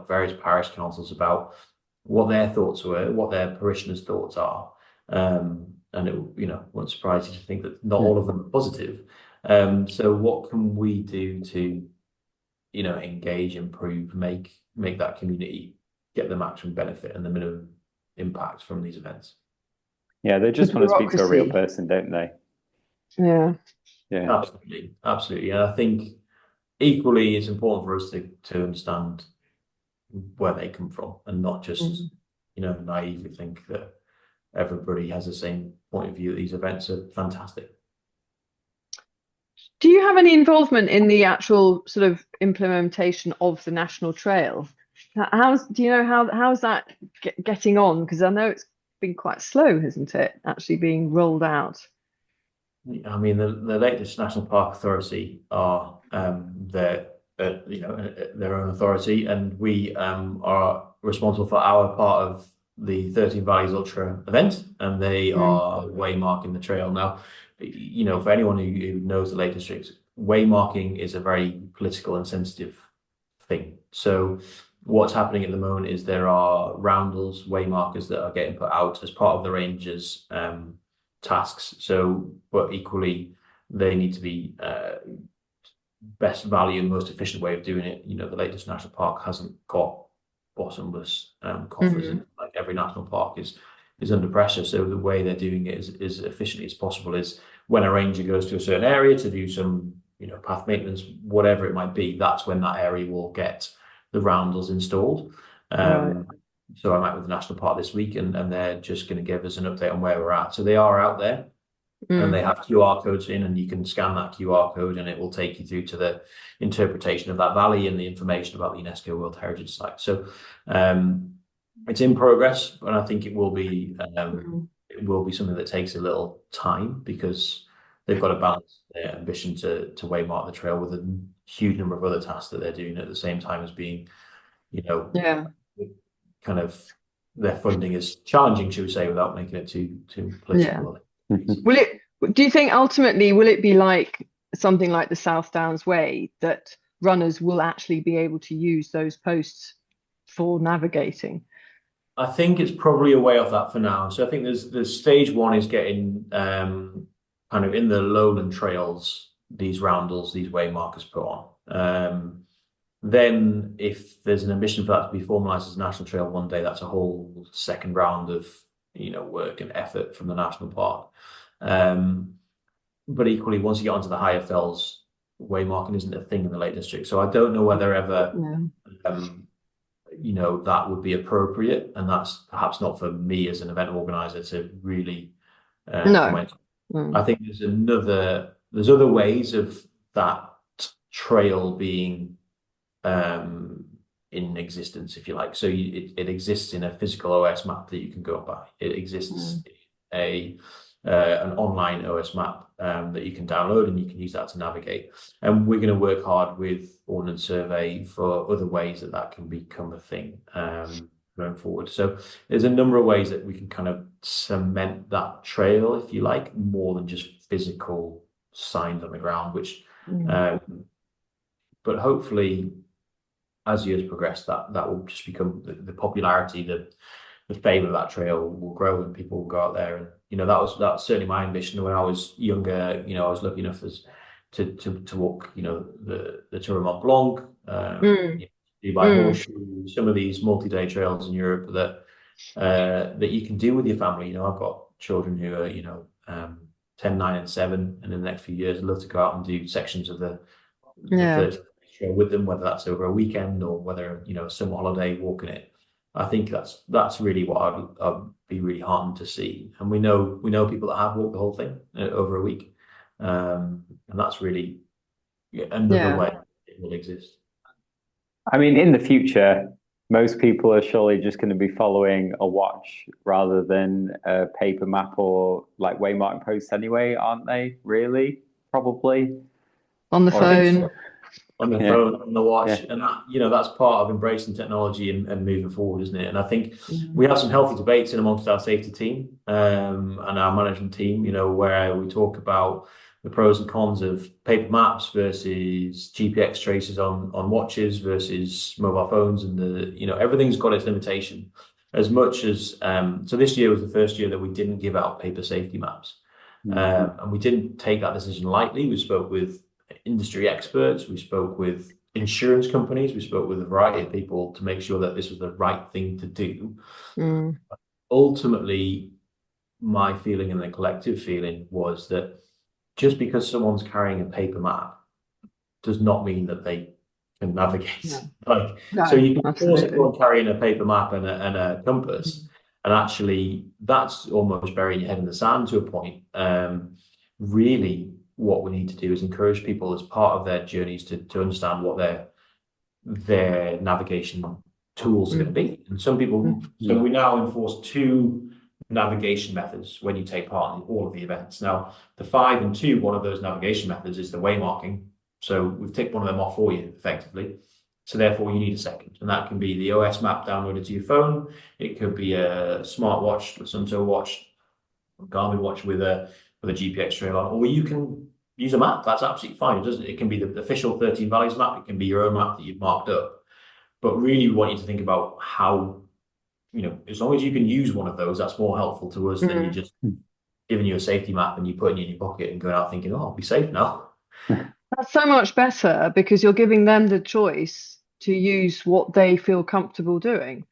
various parish councils, about what their thoughts were, what their parishioners' thoughts are, and it won't surprise you to think that not all of them are positive. So what can we do to engage, improve, make that community get the maximum benefit and the minimum impact from these events.
Yeah, they just
The
want to speak to a real
bureaucracy.
person, don't they?
Yeah.
Yeah.
Absolutely. And I think equally it's important for us to understand where they come from and not just, naively think that everybody has the same point of view. These events are fantastic.
Do you have any involvement in the actual sort of implementation of the national trail? Do you know how's that getting on? Because I know it's been quite slow, hasn't it, actually being rolled out?
I mean, the latest National Park Authority are their their own authority, and we are responsible for our part of the 13 Valleys Ultra event, and they are waymarking the trail now. For anyone who knows the Lake District, waymarking is a very political and sensitive thing. So what's happening at the moment is there are roundels, waymarkers that are getting put out as part of the rangers' tasks. So, but equally, they need to be best value and most efficient way of doing it. The Lake District National Park hasn't got bottomless coffers, and like every national park is under pressure. So the way they're doing it is as efficiently as possible is when a ranger goes to a certain area to do some path maintenance, whatever it might be, that's when that area will get the roundels installed.
Right.
So I met with the national park this week, and they're just going to give us an update on where we're at. So they are out there, and they have QR codes in, and you can scan that QR code, and it will take you through to the interpretation of that valley and the information about the UNESCO World Heritage Site. So it's in progress, but I think it will be something that takes a little time because they've got to balance their ambition to waymark the trail with a huge number of other tasks that they're doing at the same time as being, kind of their funding is challenging, should we say, without making it too political.
Yeah. Do you think ultimately will it be like something like the South Downs Way that runners will actually be able to use those posts for navigating?
I think it's probably a way off that for now. So I think there's stage one is getting kind of in the lowland trails, these roundels, these waymarkers put on. Then if there's an ambition for that to be formalized as a national trail one day, that's a whole second round of work and effort from the national park. But equally, once you get onto the higher fells, waymarking isn't a thing in the Lake District. So I don't know whether ever that would be appropriate, and that's perhaps not for me as an event organizer to really comment. I think there's other ways of that trail being in existence, if you like. So it exists in a physical OS map that you can go by. It exists in an online OS map that you can download, and you can use that to navigate. And we're going to work hard with Ordnance Survey for other ways that can become a thing going forward. So there's a number of ways that we can kind of cement that trail, if you like, more than just physical signs on the ground, which but hopefully as years progress, that will just become the popularity, the fame of that trail will grow, and people will go out there. And that's certainly my ambition. When I was younger, I was lucky enough to walk, the Tour of Mont Blanc, do by horseshoe, some of these multi-day trails in Europe that you can do with your family. I've got children who are 10, 9, and 7, and in the next few years, I'd love to go out and do sections of the 30 trail with them, whether that's over a weekend or whether a summer holiday walking it. I think that's really what I'd be really heartened to see. And we know people that have walked the whole thing over a week, and that's really another way it will exist.
I mean, in the future, most people are surely just going to be following a watch rather than a paper map or like waymarking posts anyway, aren't they? Really? Probably.
On the phone.
On the phone, on the watch, and that's part of embracing technology and moving forward, isn't it? And I think we have some healthy debates in amongst our safety team and our management team, where we talk about the pros and cons of paper maps versus GPX traces on watches versus mobile phones, and everything's got its limitation. As much as so, this year was the first year that we didn't give out paper safety maps, and we didn't take that decision lightly. We spoke with industry experts, we spoke with insurance companies. We spoke with a variety of people to make sure that this was the right thing to do. Ultimately, my feeling and the collective feeling was that just because someone's carrying a paper map does not mean that they can navigate.
No.
So you can force
Absolutely.
everyone carrying a paper map and a compass, and actually that's almost burying your head in the sand to a point. Really, what we need to do is encourage people as part of their journeys to understand what their navigation tools are going to be. And some people, so we now enforce 2 navigation methods when you take part in all of the events. Now, the 5 and 2, one of those navigation methods is the waymarking. So we've ticked one of them off for you effectively. So therefore you need a second. And that can be the OS map downloaded to your phone. It could be a smartwatch, a Sunto watch, a Garmin watch with a GPX trail on, or you can use a map. That's absolutely fine. It can be the official 13 Valleys map. It can be your own map that you've marked up. But really, we want you to think about how, as long as you can use one of those, that's more helpful to us than you just giving you a safety map and you putting it in your pocket and going out thinking, oh, I'll be safe now.
That's so much better because you're giving them the choice to use what they feel comfortable doing.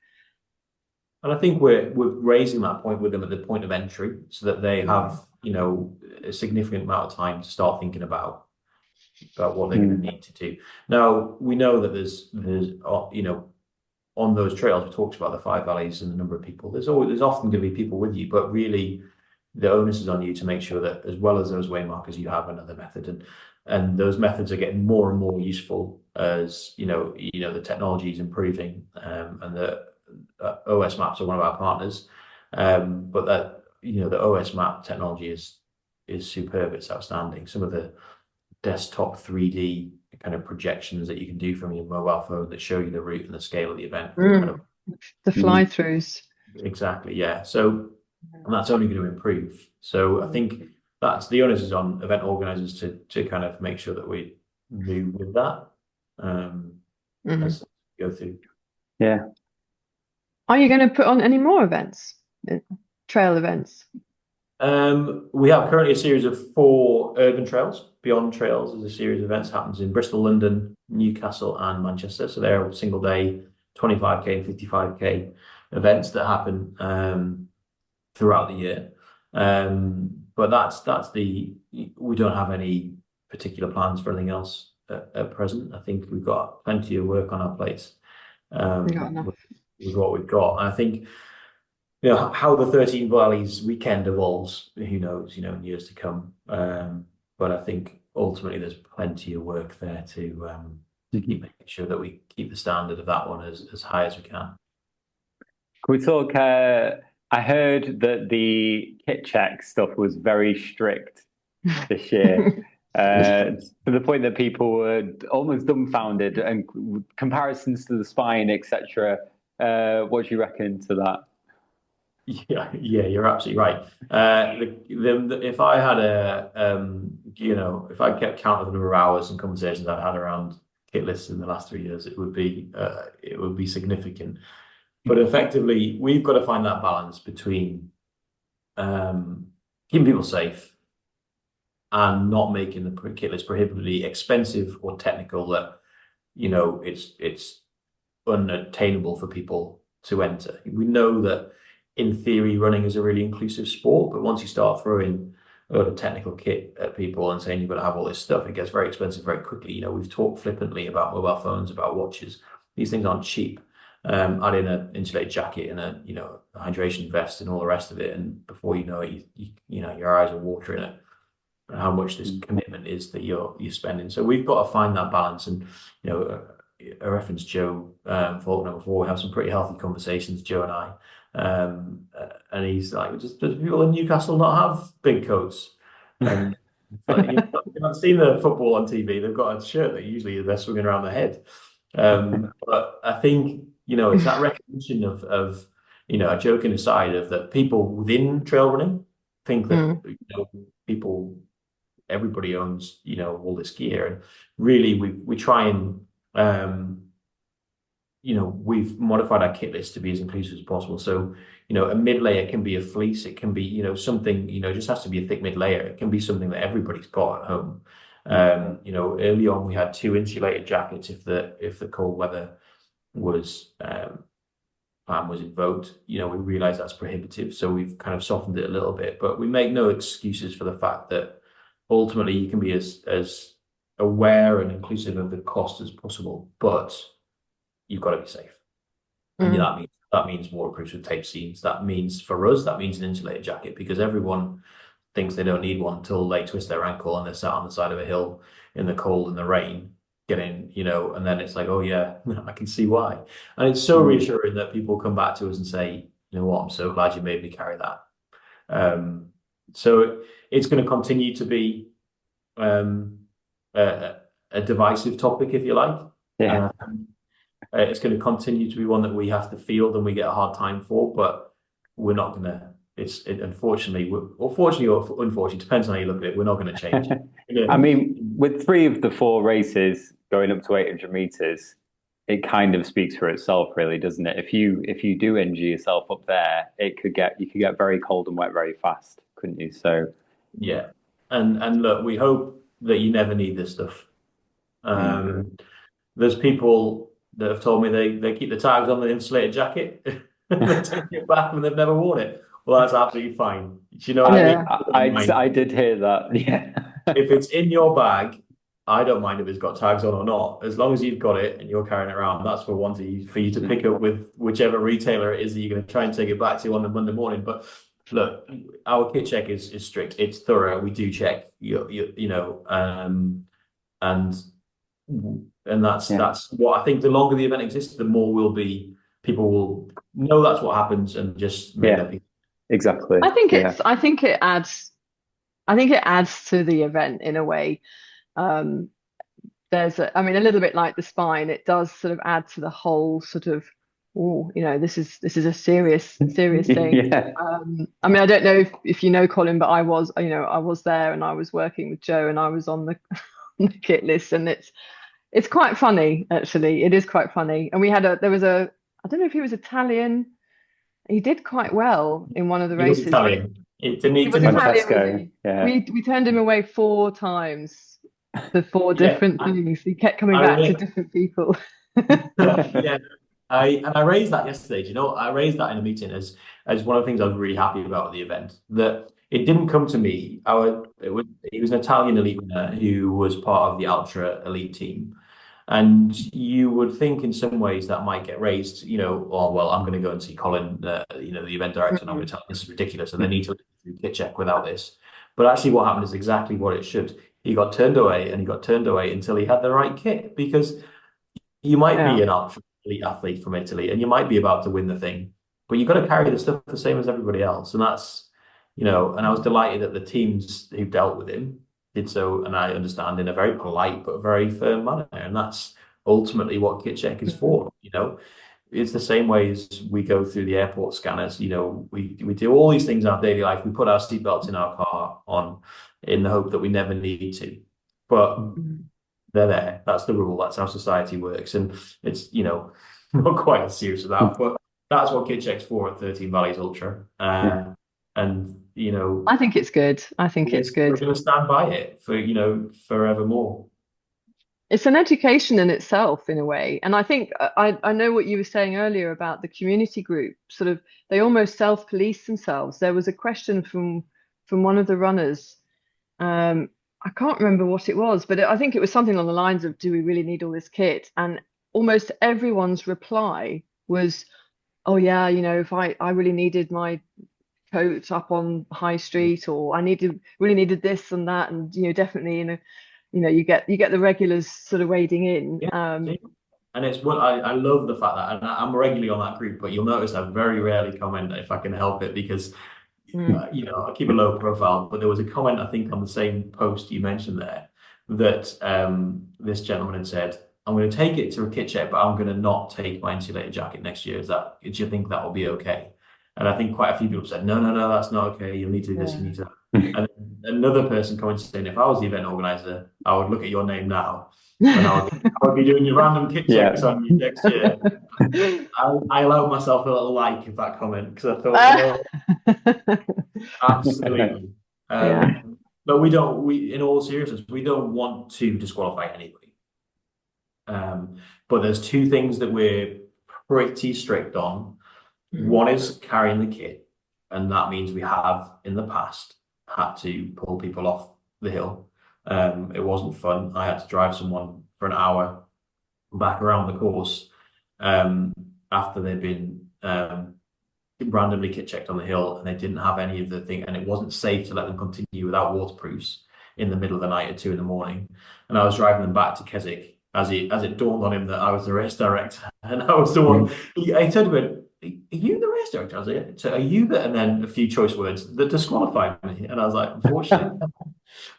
And I think we're raising that point with them at the point of entry so that they have, a significant amount of time to start thinking about what they're going to need to do. Now, we know that there's on those trails, we talked about the 5 valleys and the number of people. There's often going to be people with you, but really the onus is on you to make sure that as well as those waymarkers, you have another method. And those methods are getting more and more useful as, the technology is improving and the OS maps are one of our partners. But that, the OS map technology is superb. It's outstanding. Some of the desktop 3D kind of projections that you can do from your mobile phone that show you the route and the scale of the event.
The fly-throughs.
Exactly, yeah. So and that's only going to improve. So I think that's the onus is on event organizers to kind of make sure that we move with that as we go through.
Yeah.
Are you going to put on any more events, trail events?
We have currently a series of 4 urban trails. Beyond Trails is a series of events happens in Bristol, London, Newcastle, and Manchester. So they're single day 25k and 55k events that happen throughout the year. But that's we don't have any particular plans for anything else at present. I think we've got plenty of work on our plates with what we've got. And I think how the 13 Valleys weekend evolves, who knows, in years to come. But I think ultimately there's plenty of work there to keep making sure that we keep the standard of that one as high as we can.
Can we talk? I heard that the kit check stuff was very strict this year, to the point that people were almost dumbfounded, and comparisons to the spine, etc. What do you reckon to that?
Yeah, you're absolutely right. If I had if I kept count of the number of hours and conversations I've had around kit lists in the last 3 years, it would be significant. But effectively, we've got to find that balance between keeping people safe and not making the kit list prohibitively expensive or technical that it's unattainable for people to enter. We know that in theory, running is a really inclusive sport, but once you start throwing a lot of technical kit at people and saying you've got to have all this stuff, it gets very expensive very quickly. We've talked flippantly about mobile phones, about watches. These things aren't cheap. Add in an insulated jacket and a hydration vest and all the rest of it, and before you know it, your eyes are watering at how much this commitment is that you're spending. So we've got to find that balance. And I referenced Joe Faulkner before. We have some pretty healthy conversations, Joe and I. And he's like, does people in Newcastle not have big coats? And I've seen the football on TV. They've got a shirt that usually they're swinging around their head. But I think it's that recognition of a joking aside of that people within trail running think that everybody owns all this gear, and really we try and we've modified our kit list to be as inclusive as possible. So, a mid layer can be a fleece. It can be, something, just has to be a thick mid layer. It can be something that everybody's got at home. Early on we had 2 insulated jackets if the cold weather was plan was invoked. We realize that's prohibitive, so we've kind of softened it a little bit, but we make no excuses for the fact that ultimately you can be as aware and inclusive of the cost as possible, but you've got to be safe. And that means waterproofs with tape seams. That means, for us, that means an insulated jacket, because everyone thinks they don't need one until they twist their ankle and they're sat on the side of a hill in the cold and the rain getting, and then it's like, oh yeah, I can see why. And it's so reassuring that people come back to us and say, you know what, I'm so glad you made me carry that. So it's going to continue to be a divisive topic, if you like.
Yeah.
It's going to continue to be one that we have to field and we get a hard time for, but we're not going to. Unfortunately, fortunately or unfortunately, depends on how you look at it. We're not going to change it.
I mean, with 3 of the 4 races going up to 800 meters, it kind of speaks for itself, really, doesn't it? If you do injure yourself up there, you could get very cold and wet very fast, couldn't you? So
yeah, and look, we hope that you never need this stuff. There's people that have told me they keep the tags on the insulated jacket and they take it back when they've never worn it. Well, that's absolutely fine. Do you know what I mean?
I did hear that. Yeah.
If it's in your bag, I don't mind if it's got tags on or not. As long as you've got it and you're carrying it around, that's for you to pick up with whichever retailer it is that you're going to try and take it back to on the Monday morning. But look, our kit check is strict. It's thorough. We do check, and that's what I think. The longer the event exists, the more people will know that's what happens and just make that.
Exactly.
I think it adds to the event in a way. There's a little bit like the spine, it does sort of add to the whole sort of, this is a serious thing.
Yeah.
I don't know if you know Colin, but I was there and I was working with Joe and I was on the kit list, and it's quite funny, actually. It is quite funny. And I don't know if he was Italian. He did quite well in one of the races.
He was Italian. He was
Italian. Yeah. We turned him away 4 times for 4 different things. He kept coming back to different people.
Yeah. I raised that yesterday. Do you know, I raised that in a meeting as one of the things I was really happy about at the event. That it didn't come to me. He was an Italian elite winner who was part of the ultra elite team. And you would think in some ways that might get raised, I'm going to go and see Colin, the event director, and I'm going to tell him this is ridiculous and they need to do kit check without this. But actually what happened is exactly what it should. He got turned away until he had the right kit, because you might be an ultra elite athlete from Italy and you might be about to win the thing, but you've got to carry the stuff the same as everybody else. And that's, and I was delighted that the teams who dealt with him did so, and I understand, in a very polite but very firm manner. And that's ultimately what kit check is for. It's the same way as we go through the airport scanners. We do all these things in our daily life. We put our seatbelts in our car on in the hope that we never need to, but they're there. That's the rule. That's how society works. And it's, not quite as serious as that, but that's what kit check's for at 13 Valleys Ultra. And
I think it's good. It's good.
We're going to stand by it for forevermore.
It's an education in itself, in a way. And I think I know what you were saying earlier about the community group. Sort of, they almost self-police themselves. There was a question from one of the runners. I can't remember what it was, but I think it was something along the lines of, "Do we really need all this kit?" And almost everyone's reply was, "Oh yeah, if I really needed my coat up on High Street, or I really needed this and that," and definitely you get the regulars sort of wading in.
And it's what I love the fact that, and I'm regularly on that group, but you'll notice I very rarely comment if I can help it, because I keep a low profile. But there was a comment, I think, on the same post you mentioned there, that this gentleman had said, "I'm going to take it to a kit check, but I'm going to not take my insulated jacket next year. Do you think that will be okay?" And I think quite a few people said, no, that's not okay. You'll need to do this, you need to. And another person commented saying, "If I was the event organizer, I would look at your name now, and I would be doing your random kit checks on you next year." I allowed myself a little like of that comment, because I thought, absolutely. But we don't. In all seriousness, we don't want to disqualify anybody. But there's two things that we're pretty strict on. One is carrying the kit, and that means we have in the past had to pull people off the hill. It wasn't fun. I had to drive someone for an hour back around the course after they'd been randomly kit checked on the hill, and they didn't have any of the thing, and it wasn't safe to let them continue without waterproofs in the middle of the night at 2 a.m. And I was driving them back to Keswick as it dawned on him that I was the race director, and I was the one. I said to him, "Are you the race director?" I was like, "So are you the?" And then a few choice words that disqualified me, and I was like, "Unfortunately."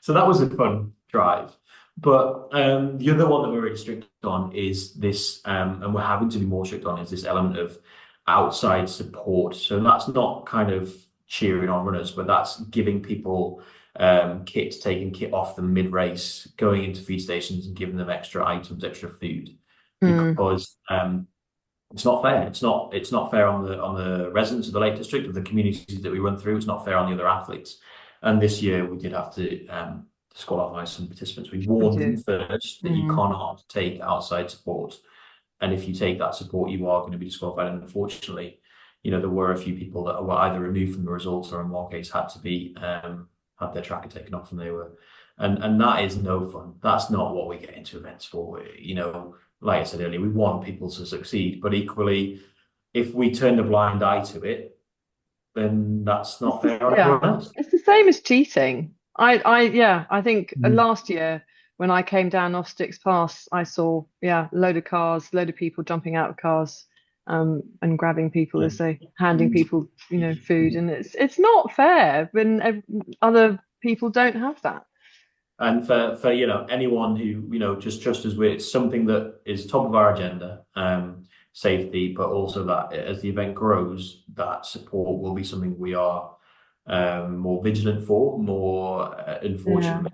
So that was a fun drive. But the other one that we're really strict on is this, and we're having to be more strict on, is this element of outside support. So that's not kind of cheering on runners, but that's giving people kit, taking kit off them mid-race, going into feed stations and giving them extra items, extra food, because it's not fair. It's not fair on the residents of the Lake District, of the communities that we run through. It's not fair on the other athletes. And this year we did have to disqualify some participants. We warned them first that you cannot take outside support. And if you take that support, you are going to be disqualified. And unfortunately, there were a few people that were either removed from the results or in one case had to be had their tracker taken off, and they were, and that is no fun. That's not what we get into events for. Like I said earlier, we want people to succeed, but equally, if we turn a blind eye to it, then that's not fair on everyone else.
It's the same as cheating. I think last year when I came down off Sticks Pass, I saw a load of cars, load of people jumping out of cars, and grabbing people as they handing people food, and it's not fair when other people don't have that.
And for anyone who just as it's something that is top of our agenda, safety, but also that as the event grows, that support will be something we are more vigilant for, more unfortunately,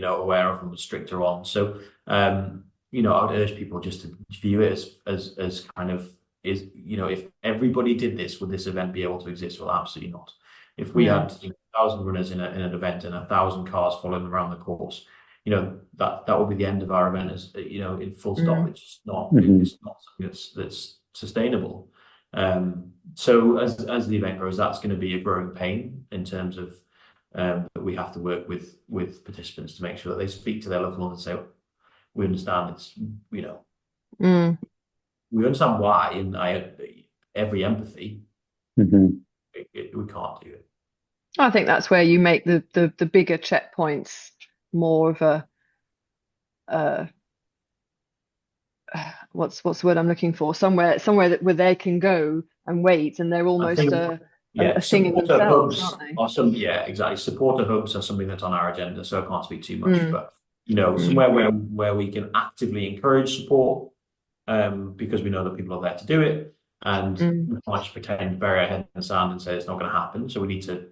aware of and stricter on. So I would urge people just to view it as kind of if everybody did this, would this event be able to exist? Well, absolutely not. If we had 1,000 runners in an event and 1,000 cars following around the course, that would be the end of our event. As in full stop. It's not something that's sustainable. So as the event grows, that's going to be a growing pain in terms of that we have to work with participants to make sure that they speak to their loved ones and say, we understand it's we understand why, and every empathy. We can't do it.
I think that's where you make the bigger checkpoints more of a what's the word I'm looking for? Somewhere where they can go and wait, and they're almost a thing in themselves, aren't they?
Exactly. Supporter hubs are something that's on our agenda, so I can't speak too much. But somewhere where we can actively encourage support, because we know that people are there to do it, and we can't just pretend, bury our head in the sand and say it's not going to happen. So we need to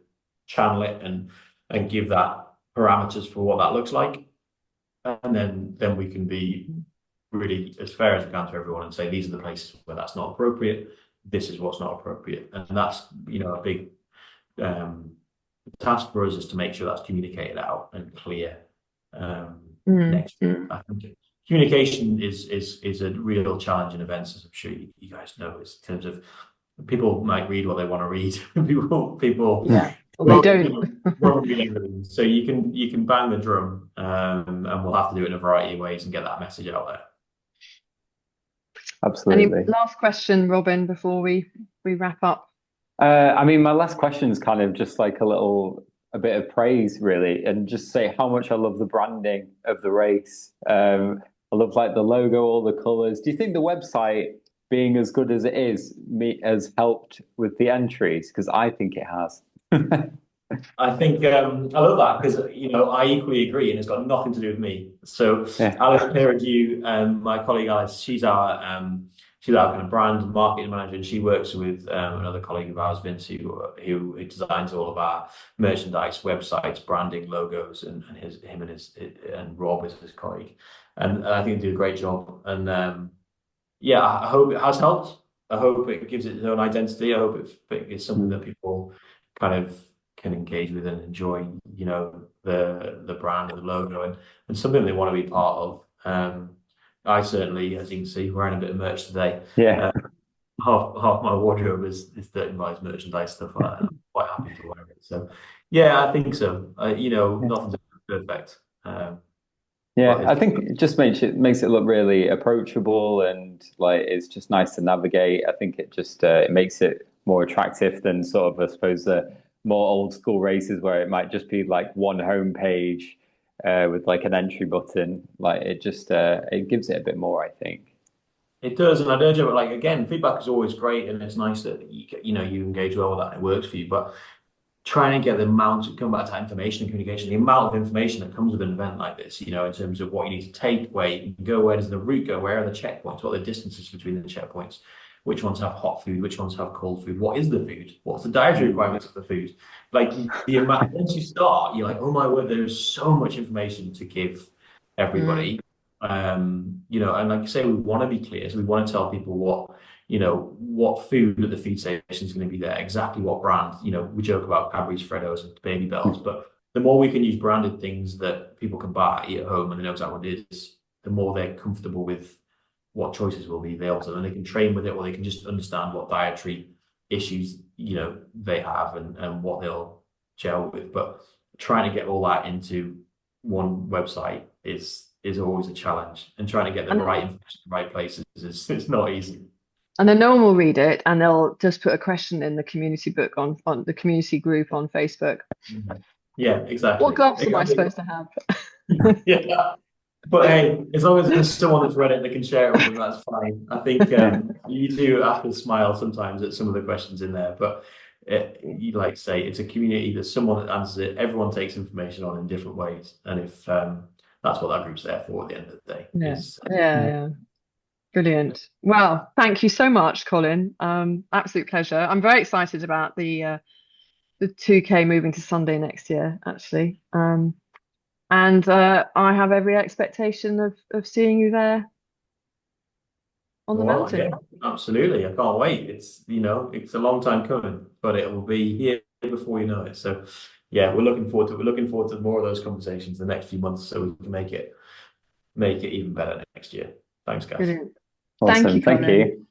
channel it and give that parameters for what that looks like, and then we can be really as fair as we can to everyone and say these are the places where that's not appropriate, this is what's not appropriate, and that's a big task for us, is to make sure that's communicated out and clear. Next year, I think communication is a real challenge in events, as I'm sure you guys know, in terms of people might read what they want to read. people
they don't.
won't read everything. So you can bang the drum, and we'll have to do it in a variety of ways and get that message out there.
Absolutely.
Any last question, Robin, before we wrap up?
My last question is kind of just like a bit of praise, really, and just say how much I love the branding of the race. I love the logo, all the colours. Do you think the website, being as good as it is, has helped with the entries? Because I think it has.
I think I love that, because I equally agree, and it's got nothing to do with me. So Alice Peredew, my colleague Alice, she's our kind of brand and marketing manager, and she works with another colleague of ours, Vince, who designs all of our merchandise, websites, branding, logos, and and Rob is his colleague, and I think they do a great job. And I hope it has helped. I hope it gives it its own identity. I hope it's something that people kind of can engage with and enjoy, the brand and the logo and something they want to be part of. I certainly, as you can see, wearing a bit of merch today.
Yeah.
Half my wardrobe is 35 merchandise stuff. I'm quite happy to wear it. So yeah, I think so. Nothing's perfect.
Yeah,
But
I think it just makes it look really approachable, and like it's just nice to navigate. I think it just it makes it more attractive than sort of, I suppose, the more old school races where it might just be like one homepage with like an entry button. Like it just it gives it a bit more, I think.
it does, and I'd urge it. But like again, feedback is always great, and it's nice that you engage well with that and it works for you. But trying to get the amount, come back to information and communication, the amount of information that comes with an event like this, in terms of what you need to take, where you can go, where does the route go, where are the checkpoints, what are the distances between the checkpoints, which ones have hot food, which ones have cold food, what is the food, what's the dietary requirements of the food. Like the amount, once you start, you're like, oh my word, there's so much information to give everybody. And like you say, we want to be clear, so we want to tell people what food at the feed station is going to be there, exactly what brand. We joke about Cadbury's, Freddos, and Baby Bells, but the more we can use branded things that people can buy, eat at home, and they know exactly what it is, the more they're comfortable with what choices will be available to them. And they can train with it, or they can just understand what dietary issues, they have and what they'll gel with. But trying to get all that into one website is always a challenge, and trying to get the right information in the right places is it's not easy.
And then no one will read it, and they'll just put a question in the community book on the community group on Facebook.
Yeah, exactly.
What gloves am I supposed to have?
Yeah. But hey, as long as there's someone that's read it that can share it with them, that's fine. I think you do have to smile sometimes at some of the questions in there, but you like to say it's a community. There's someone that answers it. Everyone takes information on in different ways, and if that's what that group's there for at the end of the day.
Yeah. Brilliant. Well, thank you so much, Colin. Absolute pleasure. I'm very excited about the 2K moving to Sunday next year, actually. And I have every expectation of seeing you there on the mountain.
Yeah, absolutely. I can't wait. It's a long time coming, but it will be here before you know it. So yeah, we're looking forward to it. We're looking forward to more of those conversations the next few months so we can make it even better next year. Thanks, guys.
Brilliant.
Awesome.
Thank you, Colin.
Thank you.